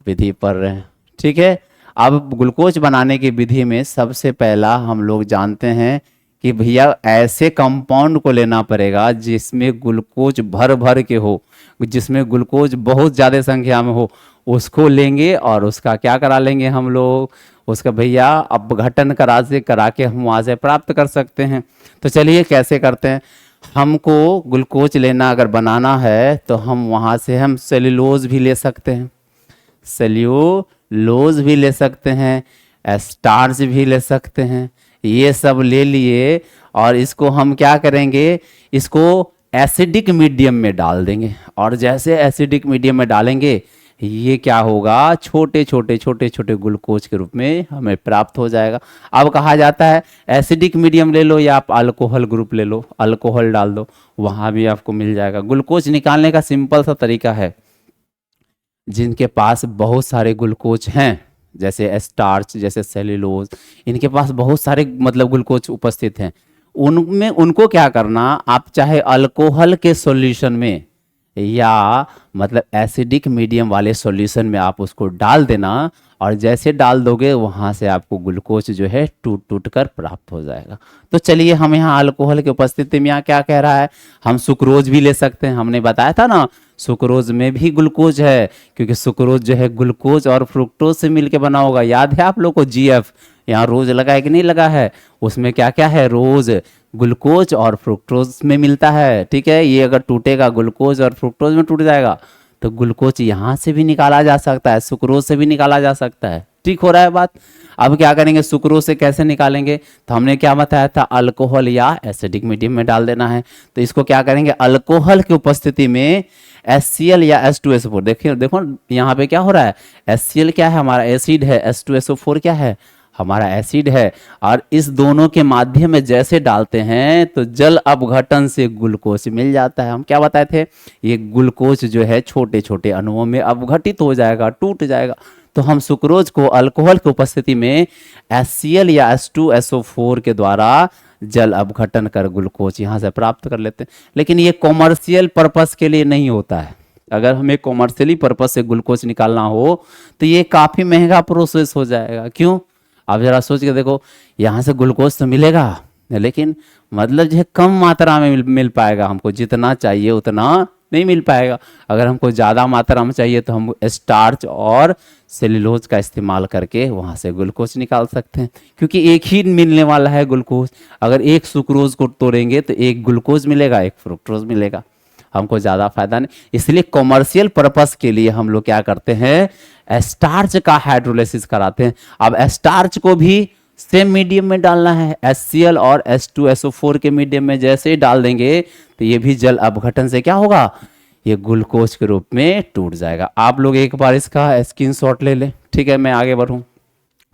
[SPEAKER 1] विधि पढ़ रहे हैं, ठीक है। अब ग्लूकोज बनाने की विधि में सबसे पहला हम लोग जानते हैं कि भैया ऐसे कंपाउंड को लेना पड़ेगा जिसमें ग्लूकोज भर भर के हो, जिसमें ग्लूकोज बहुत ज़्यादा संख्या में हो, उसको लेंगे और उसका क्या करा लेंगे हम लोग, उसका भैया अपघटन करा के हम वहाँ से प्राप्त कर सकते हैं। तो चलिए कैसे करते हैं। हमको ग्लूकोज लेना अगर बनाना है तो हम वहाँ से हम सेल्यूलोज भी ले सकते हैं, सेल्यूलोज भी ले सकते हैं, स्टार्च भी ले सकते हैं, ये सब ले लिए और इसको हम क्या करेंगे, इसको एसिडिक मीडियम में डाल देंगे। और जैसे एसिडिक मीडियम में डालेंगे ये क्या होगा, छोटे छोटे ग्लूकोज के रूप में हमें प्राप्त हो जाएगा। अब कहा जाता है एसिडिक मीडियम ले लो या आप अल्कोहल ग्रुप ले लो, अल्कोहल डाल दो, वहाँ भी आपको मिल जाएगा। ग्लूकोज निकालने का सिंपल सा तरीका है, जिनके पास बहुत सारे ग्लूकोज हैं जैसे स्टार्च, जैसे सेल्यूलोज, इनके पास बहुत सारे मतलब ग्लूकोज उपस्थित हैं, उनमें उनको क्या करना, आप चाहे अल्कोहल के सॉल्यूशन में या मतलब एसिडिक मीडियम वाले सॉल्यूशन में आप उसको डाल देना, और जैसे डाल दोगे वहाँ से आपको ग्लूकोज जो है टूट टूट कर प्राप्त हो जाएगा। तो चलिए हम यहाँ अल्कोहल की उपस्थिति में यहाँ क्या कह रहा है, हम सुक्रोज भी ले सकते हैं। हमने बताया था ना सुक्रोज में भी ग्लूकोज है, क्योंकि सुक्रोज जो है ग्लूकोज और फ्रुक्टोज से मिलकर बना होगा। याद है आप लोग को जीएफ, यहाँ रोज लगा है कि नहीं लगा है, उसमें क्या क्या है, रोज ग्लूकोज और फ्रुक्टोज में मिलता है। ठीक है, ये अगर टूटेगा ग्लूकोज और फ्रुक्टोज में टूट जाएगा तो ग्लूकोज यहाँ से भी निकाला जा सकता है, सुक्रोज से भी निकाला जा सकता है। ठीक हो रहा है बात। अब क्या करेंगे, सुक्रोज से कैसे निकालेंगे, तो हमने क्या बताया था, अल्कोहल या एसिडिक मीडियम में डाल देना है। तो इसको क्या करेंगे, अल्कोहल की उपस्थिति में HCl या H2SO4, देखिए देखो यहाँ पे क्या हो रहा है, HCl क्या है, हमारा एसिड है, H2SO4 क्या है, हमारा एसिड है, और इस दोनों के माध्यम में जैसे डालते हैं तो जल अपघटन से ग्लूकोज मिल जाता है। हम क्या बताए थे, ये ग्लूकोज जो है छोटे छोटे अणुओं में अपघटित हो जाएगा, टूट जाएगा। तो हम सुक्रोज को अल्कोहल की उपस्थिति में HCl या H2SO4 के द्वारा जल अपघटन कर ग्लूकोज यहाँ से प्राप्त कर लेते हैं। लेकिन ये कॉमर्शियल पर्पस के लिए नहीं होता है। अगर हमें कॉमर्शियली पर्पस से ग्लूकोज निकालना हो तो ये काफ़ी महंगा प्रोसेस हो जाएगा। क्यों, आप जरा सोच के देखो, यहाँ से ग्लूकोज तो मिलेगा लेकिन मतलब जो है कम मात्रा में मिल पाएगा, हमको जितना चाहिए उतना नहीं मिल पाएगा। अगर हमको ज़्यादा मात्रा में चाहिए तो हम स्टार्च और सेल्यूलोज का इस्तेमाल करके वहाँ से ग्लूकोज निकाल सकते हैं, क्योंकि एक ही मिलने वाला है ग्लूकोज। अगर एक सुक्रोज को तोड़ेंगे तो एक ग्लूकोज मिलेगा, एक फ्रुक्टोज मिलेगा, हमको ज़्यादा फायदा नहीं। इसलिए कॉमर्शियल पर्पस के लिए हम लोग क्या करते हैं, स्टार्च का हाइड्रोलाइसिस कराते हैं। अब स्टार्च को भी सेम मीडियम में डालना है, HCl और H2SO4 के मीडियम में जैसे ही डाल देंगे तो ये भी जल अपघटन से क्या होगा, ये ग्लूकोज के रूप में टूट जाएगा। आप लोग एक बार इसका स्क्रीनशॉट ले लें। ठीक है, मैं आगे बढ़ूं।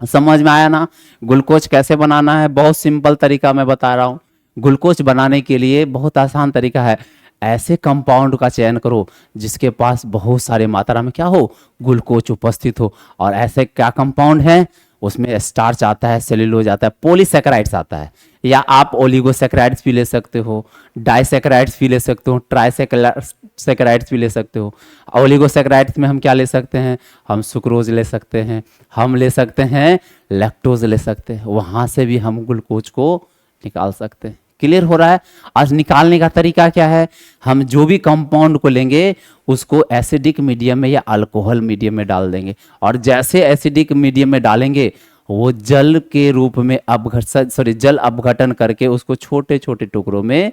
[SPEAKER 1] समझ में आया ना, ग्लूकोज कैसे बनाना है, बहुत सिंपल तरीका मैं बता रहा हूँ। ग्लूकोज बनाने के लिए बहुत आसान तरीका है, ऐसे कंपाउंड का चयन करो जिसके पास बहुत सारे मात्रा में क्या हो, ग्लूकोज उपस्थित हो। और ऐसे क्या कंपाउंड है, उसमें स्टार्च आता है, सेल्यूलोज आता है, पॉलीसैकेराइड्स आता है, या आप ओलिगोसैकेराइड्स भी ले सकते हो, डाइसैकेराइड्स भी ले सकते हो, ट्राइसैकेराइड्स भी ले सकते हो। ओलिगोसैकेराइड्स में हम क्या ले सकते हैं, हम सुक्रोज ले सकते हैं, हम ले सकते हैं लैक्टोज ले सकते हैं, वहाँ से भी हम ग्लूकोज को निकाल सकते हैं। क्लियर हो रहा है। आज निकालने का तरीका क्या है, हम जो भी कंपाउंड को लेंगे उसको एसिडिक मीडियम में या अल्कोहल मीडियम में डाल देंगे, और जैसे एसिडिक मीडियम में डालेंगे वो जल के रूप में जल अपघटन करके उसको छोटे छोटे टुकड़ों में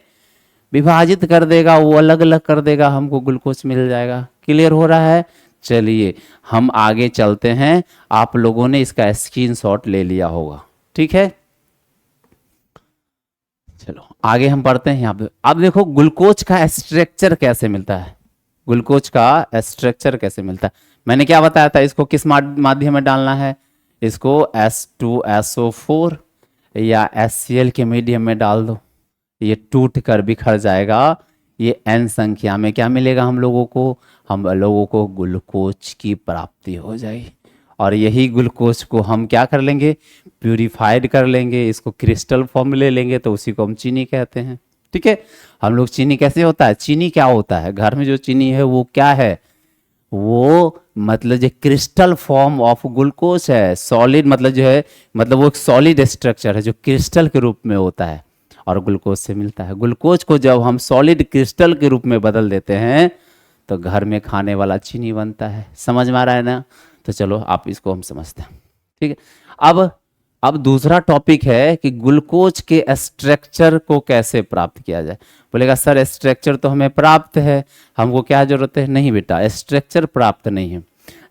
[SPEAKER 1] विभाजित कर देगा, वो अलग अलग कर देगा, हमको ग्लूकोज मिल जाएगा। क्लियर हो रहा है। चलिए हम आगे चलते हैं, आप लोगों ने इसका स्क्रीनशॉट ले लिया होगा। ठीक है, चलो आगे हम पढ़ते हैं। यहाँ पे अब देखो ग्लूकोज का स्ट्रक्चर कैसे मिलता है, ग्लूकोज का स्ट्रक्चर कैसे मिलता है। मैंने क्या बताया था, इसको किस माध्यम में डालना है, इसको H2SO4 या HCl के मीडियम में डाल दो, ये टूट कर बिखर जाएगा। ये n संख्या में क्या मिलेगा हम लोगों को ग्लूकोज की प्राप्ति हो जाएगी। और यही ग्लूकोज को हम क्या कर लेंगे, प्यूरिफाइड कर लेंगे, इसको क्रिस्टल फॉर्म में ले लेंगे, तो उसी को हम चीनी कहते हैं। ठीक है, हम लोग चीनी कैसे होता है, चीनी क्या होता है, घर में जो चीनी है वो क्या है, वो मतलब जो क्रिस्टल फॉर्म ऑफ ग्लूकोज है, सॉलिड मतलब जो है, मतलब वो एक सॉलिड स्ट्रक्चर है जो क्रिस्टल के रूप में होता है और ग्लूकोज से मिलता है। ग्लूकोज को जब हम सॉलिड क्रिस्टल के रूप में बदल देते हैं तो घर में खाने वाला चीनी बनता है। समझ में आ रहा है ना। तो चलो आप इसको हम समझते हैं। ठीक है, अब दूसरा टॉपिक है कि ग्लूकोज के स्ट्रक्चर को कैसे प्राप्त किया जाए। बोलेगा सर स्ट्रक्चर तो हमें प्राप्त है, हमको क्या जरूरत है। नहीं बेटा, स्ट्रक्चर प्राप्त नहीं है।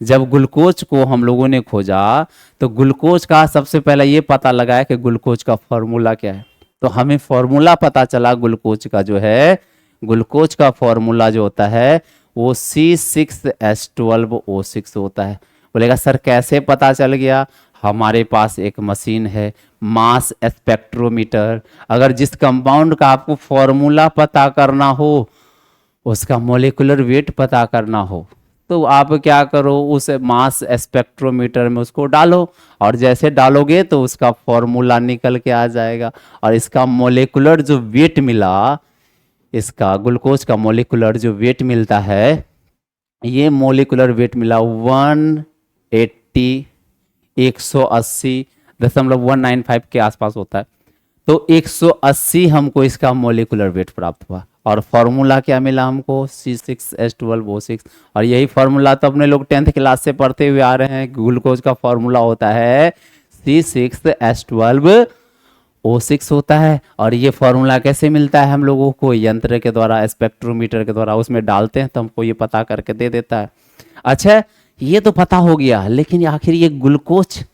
[SPEAKER 1] जब ग्लूकोज को हम लोगों ने खोजा तो ग्लूकोज का सबसे पहले ये पता लगाया कि ग्लूकोज का फॉर्मूला क्या है। तो हमें फॉर्मूला पता चला ग्लूकोज का जो है, ग्लूकोज का फॉर्मूला जो होता है वो C6H12O6 होता है। बोलेगा सर कैसे पता चल गया। हमारे पास एक मशीन है, मास स्पेक्ट्रोमीटर। अगर जिस कंपाउंड का आपको फॉर्मूला पता करना हो, उसका मोलिकुलर वेट पता करना हो, तो आप क्या करो, उस मास स्पेक्ट्रोमीटर में उसको डालो, और जैसे डालोगे तो उसका फॉर्मूला निकल के आ जाएगा। और इसका मोलेकुलर जो वेट मिला, इसका ग्लूकोज का मोलिकुलर जो वेट मिलता है, ये मोलिकुलर वेट मिला 180 180.195 के आसपास होता है। तो 180 हमको इसका मोलिकुलर वेट प्राप्त हुआ। और फॉर्मूला क्या मिला हमको, C6H12O6। और यही फॉर्मूला तो अपने लोग 10th क्लास से पढ़ते हुए आ रहे हैं। ग्लूकोज का फॉर्मूला होता है C6H12O6 होता है। और ये फॉर्मूला कैसे मिलता है हम लोगों को, यंत्र के द्वारा, स्पेक्ट्रोमीटर के द्वारा उसमें डालते हैं तो हमको ये पता करके दे देता है। अच्छा, ये तो पता हो गया, लेकिन आखिर ये ग्लूकोज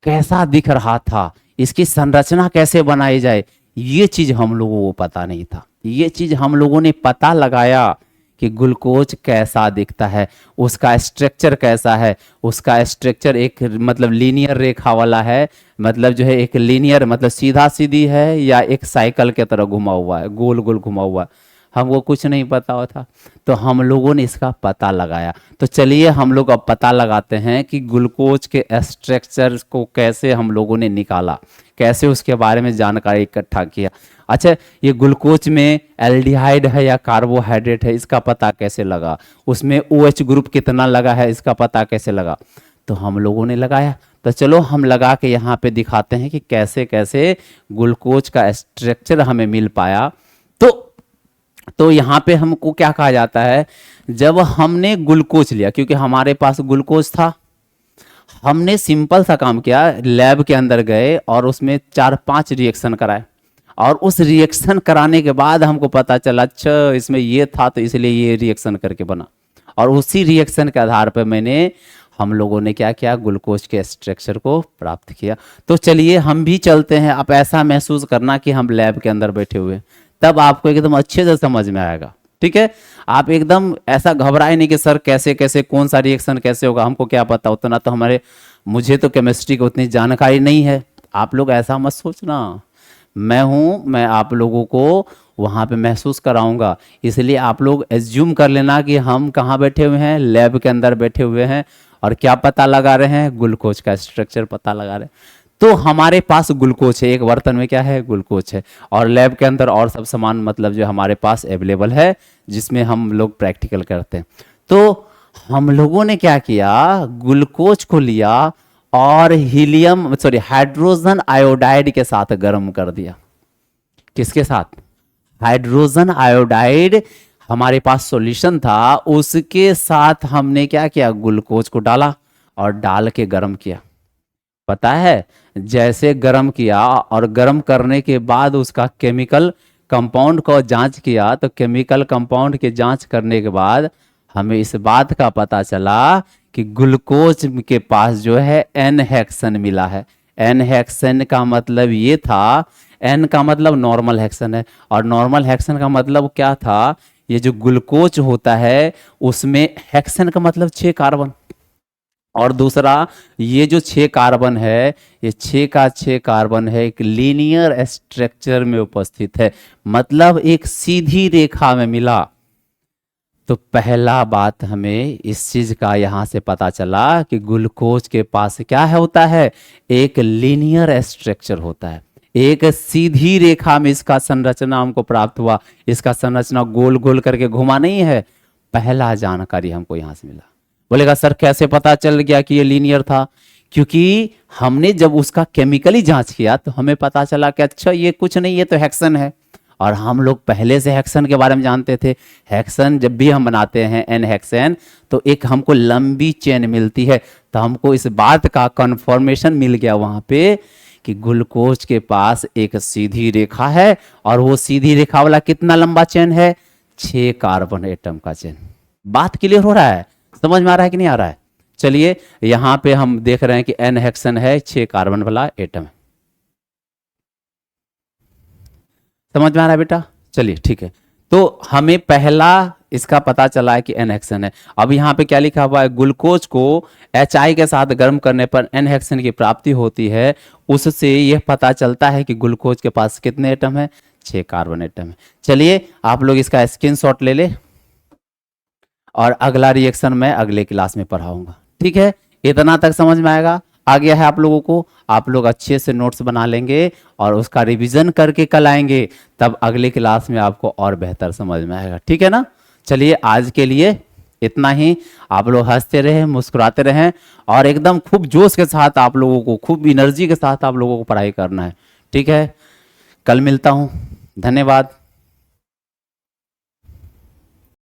[SPEAKER 1] कैसा दिख रहा था, इसकी संरचना कैसे बनाई जाए, ये चीज हम लोगों को पता नहीं था। ये चीज हम लोगों ने पता लगाया कि ग्लूकोज कैसा दिखता है, उसका स्ट्रक्चर कैसा है। उसका स्ट्रक्चर एक मतलब लीनियर रेखा वाला है, मतलब जो है एक लीनियर मतलब सीधा सीधी है, या एक साइकिल के तरह घुमा हुआ है, गोल गोल घुमा हुआ है। हमको कुछ नहीं पता था, तो हम लोगों ने इसका पता लगाया। तो चलिए हम लोग अब पता लगाते हैं कि ग्लूकोज के स्ट्रक्चर को कैसे हम लोगों ने निकाला, कैसे उसके बारे में जानकारी इकट्ठा किया। अच्छा, ये ग्लूकोज में एल्डिहाइड है या कार्बोहाइड्रेट है, इसका पता कैसे लगा। उसमें OH ग्रुप कितना लगा है, इसका पता कैसे लगा। तो हम लोगों ने लगाया। तो चलो हम लगा के यहाँ पे दिखाते हैं कि कैसे कैसे ग्लूकोज का स्ट्रक्चर हमें मिल पाया। तो यहाँ पे हमको क्या कहा जाता है, जब हमने ग्लूकोज लिया, क्योंकि हमारे पास ग्लूकोज था, हमने सिंपल सा काम किया, लैब के अंदर गए और उसमें 4-5 रिएक्शन कराए। और उस रिएक्शन कराने के बाद हमको पता चला, अच्छा इसमें ये था तो इसलिए ये रिएक्शन करके बना। और उसी रिएक्शन के आधार पर हम लोगों ने क्या किया, ग्लूकोज के स्ट्रक्चर को प्राप्त किया। तो चलिए हम भी चलते हैं। आप ऐसा महसूस करना कि हम लैब के अंदर बैठे हुए, तब आपको एकदम अच्छे से समझ में आएगा। ठीक है, आप एकदम ऐसा घबराए नहीं कि सर कैसे कैसे कौन सा रिएक्शन कैसे होगा, हमको क्या पता, उतना तो मुझे तो केमिस्ट्री की उतनी जानकारी नहीं है। आप लोग ऐसा मत सोचना, मैं आप लोगों को वहाँ पे महसूस कराऊंगा। इसलिए आप लोग एज्यूम कर लेना कि हम कहाँ बैठे हुए हैं, लैब के अंदर बैठे हुए हैं। और क्या पता लगा रहे हैं, ग्लूकोज का स्ट्रक्चर पता लगा रहे हैं। तो हमारे पास ग्लूकोज है, एक बर्तन में क्या है, ग्लूकोज है। और लैब के अंदर और सब सामान मतलब जो हमारे पास अवेलेबल है, जिसमें हम लोग प्रैक्टिकल करते हैं। तो हम लोगों ने क्या किया, ग्लूकोज को लिया और हाइड्रोजन आयोडाइड के साथ गर्म कर दिया। किसके साथ, हाइड्रोजन आयोडाइड हमारे पास सॉल्यूशन था, उसके साथ हमने क्या किया, ग्लूकोज को डाला और डाल के गर्म किया। पता है, जैसे गर्म किया और गर्म करने के बाद उसका केमिकल कंपाउंड को जांच किया, तो केमिकल कंपाउंड के जांच करने के बाद हमें इस बात का पता चला कि ग्लूकोज के पास जो है N हेक्सन मिला है। N हेक्सन का मतलब ये था, N का मतलब नॉर्मल हेक्सन है, और नॉर्मल हेक्सन का मतलब क्या था, ये जो ग्लूकोज होता है उसमें हेक्सन का मतलब 6 कार्बन, और दूसरा ये जो 6 कार्बन है, ये 6 का 6 कार्बन है, एक लीनियर स्ट्रक्चर में उपस्थित है, मतलब एक सीधी रेखा में मिला। तो पहला बात हमें इस चीज का यहां से पता चला कि ग्लूकोज के पास क्या होता है, एक लीनियर स्ट्रक्चर होता है, एक सीधी रेखा में इसका संरचना हमको प्राप्त हुआ। इसका संरचना गोल गोल करके घुमा नहीं है। पहला जानकारी हमको यहां से मिला। बोलेगा सर कैसे पता चल गया कि ये लीनियर था, क्योंकि हमने जब उसका केमिकली जांच किया तो हमें पता चला कि अच्छा ये कुछ नहीं, ये तो हेक्सन है। और हम लोग पहले से हेक्सन के बारे में जानते थे। हेक्सन जब भी हम बनाते हैं N हेक्सन, तो एक हमको लंबी चेन मिलती है। तो हमको इस बात का कंफर्मेशन मिल गया वहां पे कि ग्लूकोज के पास एक सीधी रेखा है, और वो सीधी रेखा वाला कितना लंबा चेन है, 6 कार्बन एटम का चेन। बात क्लियर हो रहा है, समझ में आ रहा है कि नहीं आ रहा है। चलिए यहां पे हम देख रहे हैं कि N हेक्सन है, 6 कार्बन वाला एटम है। समझ में आ रहा है बेटा, चलिए ठीक है। तो हमें पहला इसका पता चला है कि N हेक्सन है। अब यहाँ पे क्या लिखा हुआ है, ग्लूकोज को HI के साथ गर्म करने पर N हेक्सन की प्राप्ति होती है। उससे यह पता चलता है कि ग्लूकोज के पास कितने एटम है, 6 कार्बन एटम है। चलिए आप लोग इसका स्क्रीनशॉट ले ले और अगला रिएक्शन मैं अगले क्लास में पढ़ाऊंगा। ठीक है, इतना तक समझ में आएगा, आ गया है आप लोगों को। आप लोग अच्छे से नोट्स बना लेंगे और उसका रिवीजन करके कल आएंगे, तब अगले क्लास में आपको और बेहतर समझ में आएगा। ठीक है ना, चलिए आज के लिए इतना ही। आप लोग हंसते रहें, मुस्कुराते रहें और एकदम खूब जोश के साथ आप लोगों को, खूब एनर्जी के साथ आप लोगों को पढ़ाई करना है। ठीक है, कल मिलता हूँ, धन्यवाद।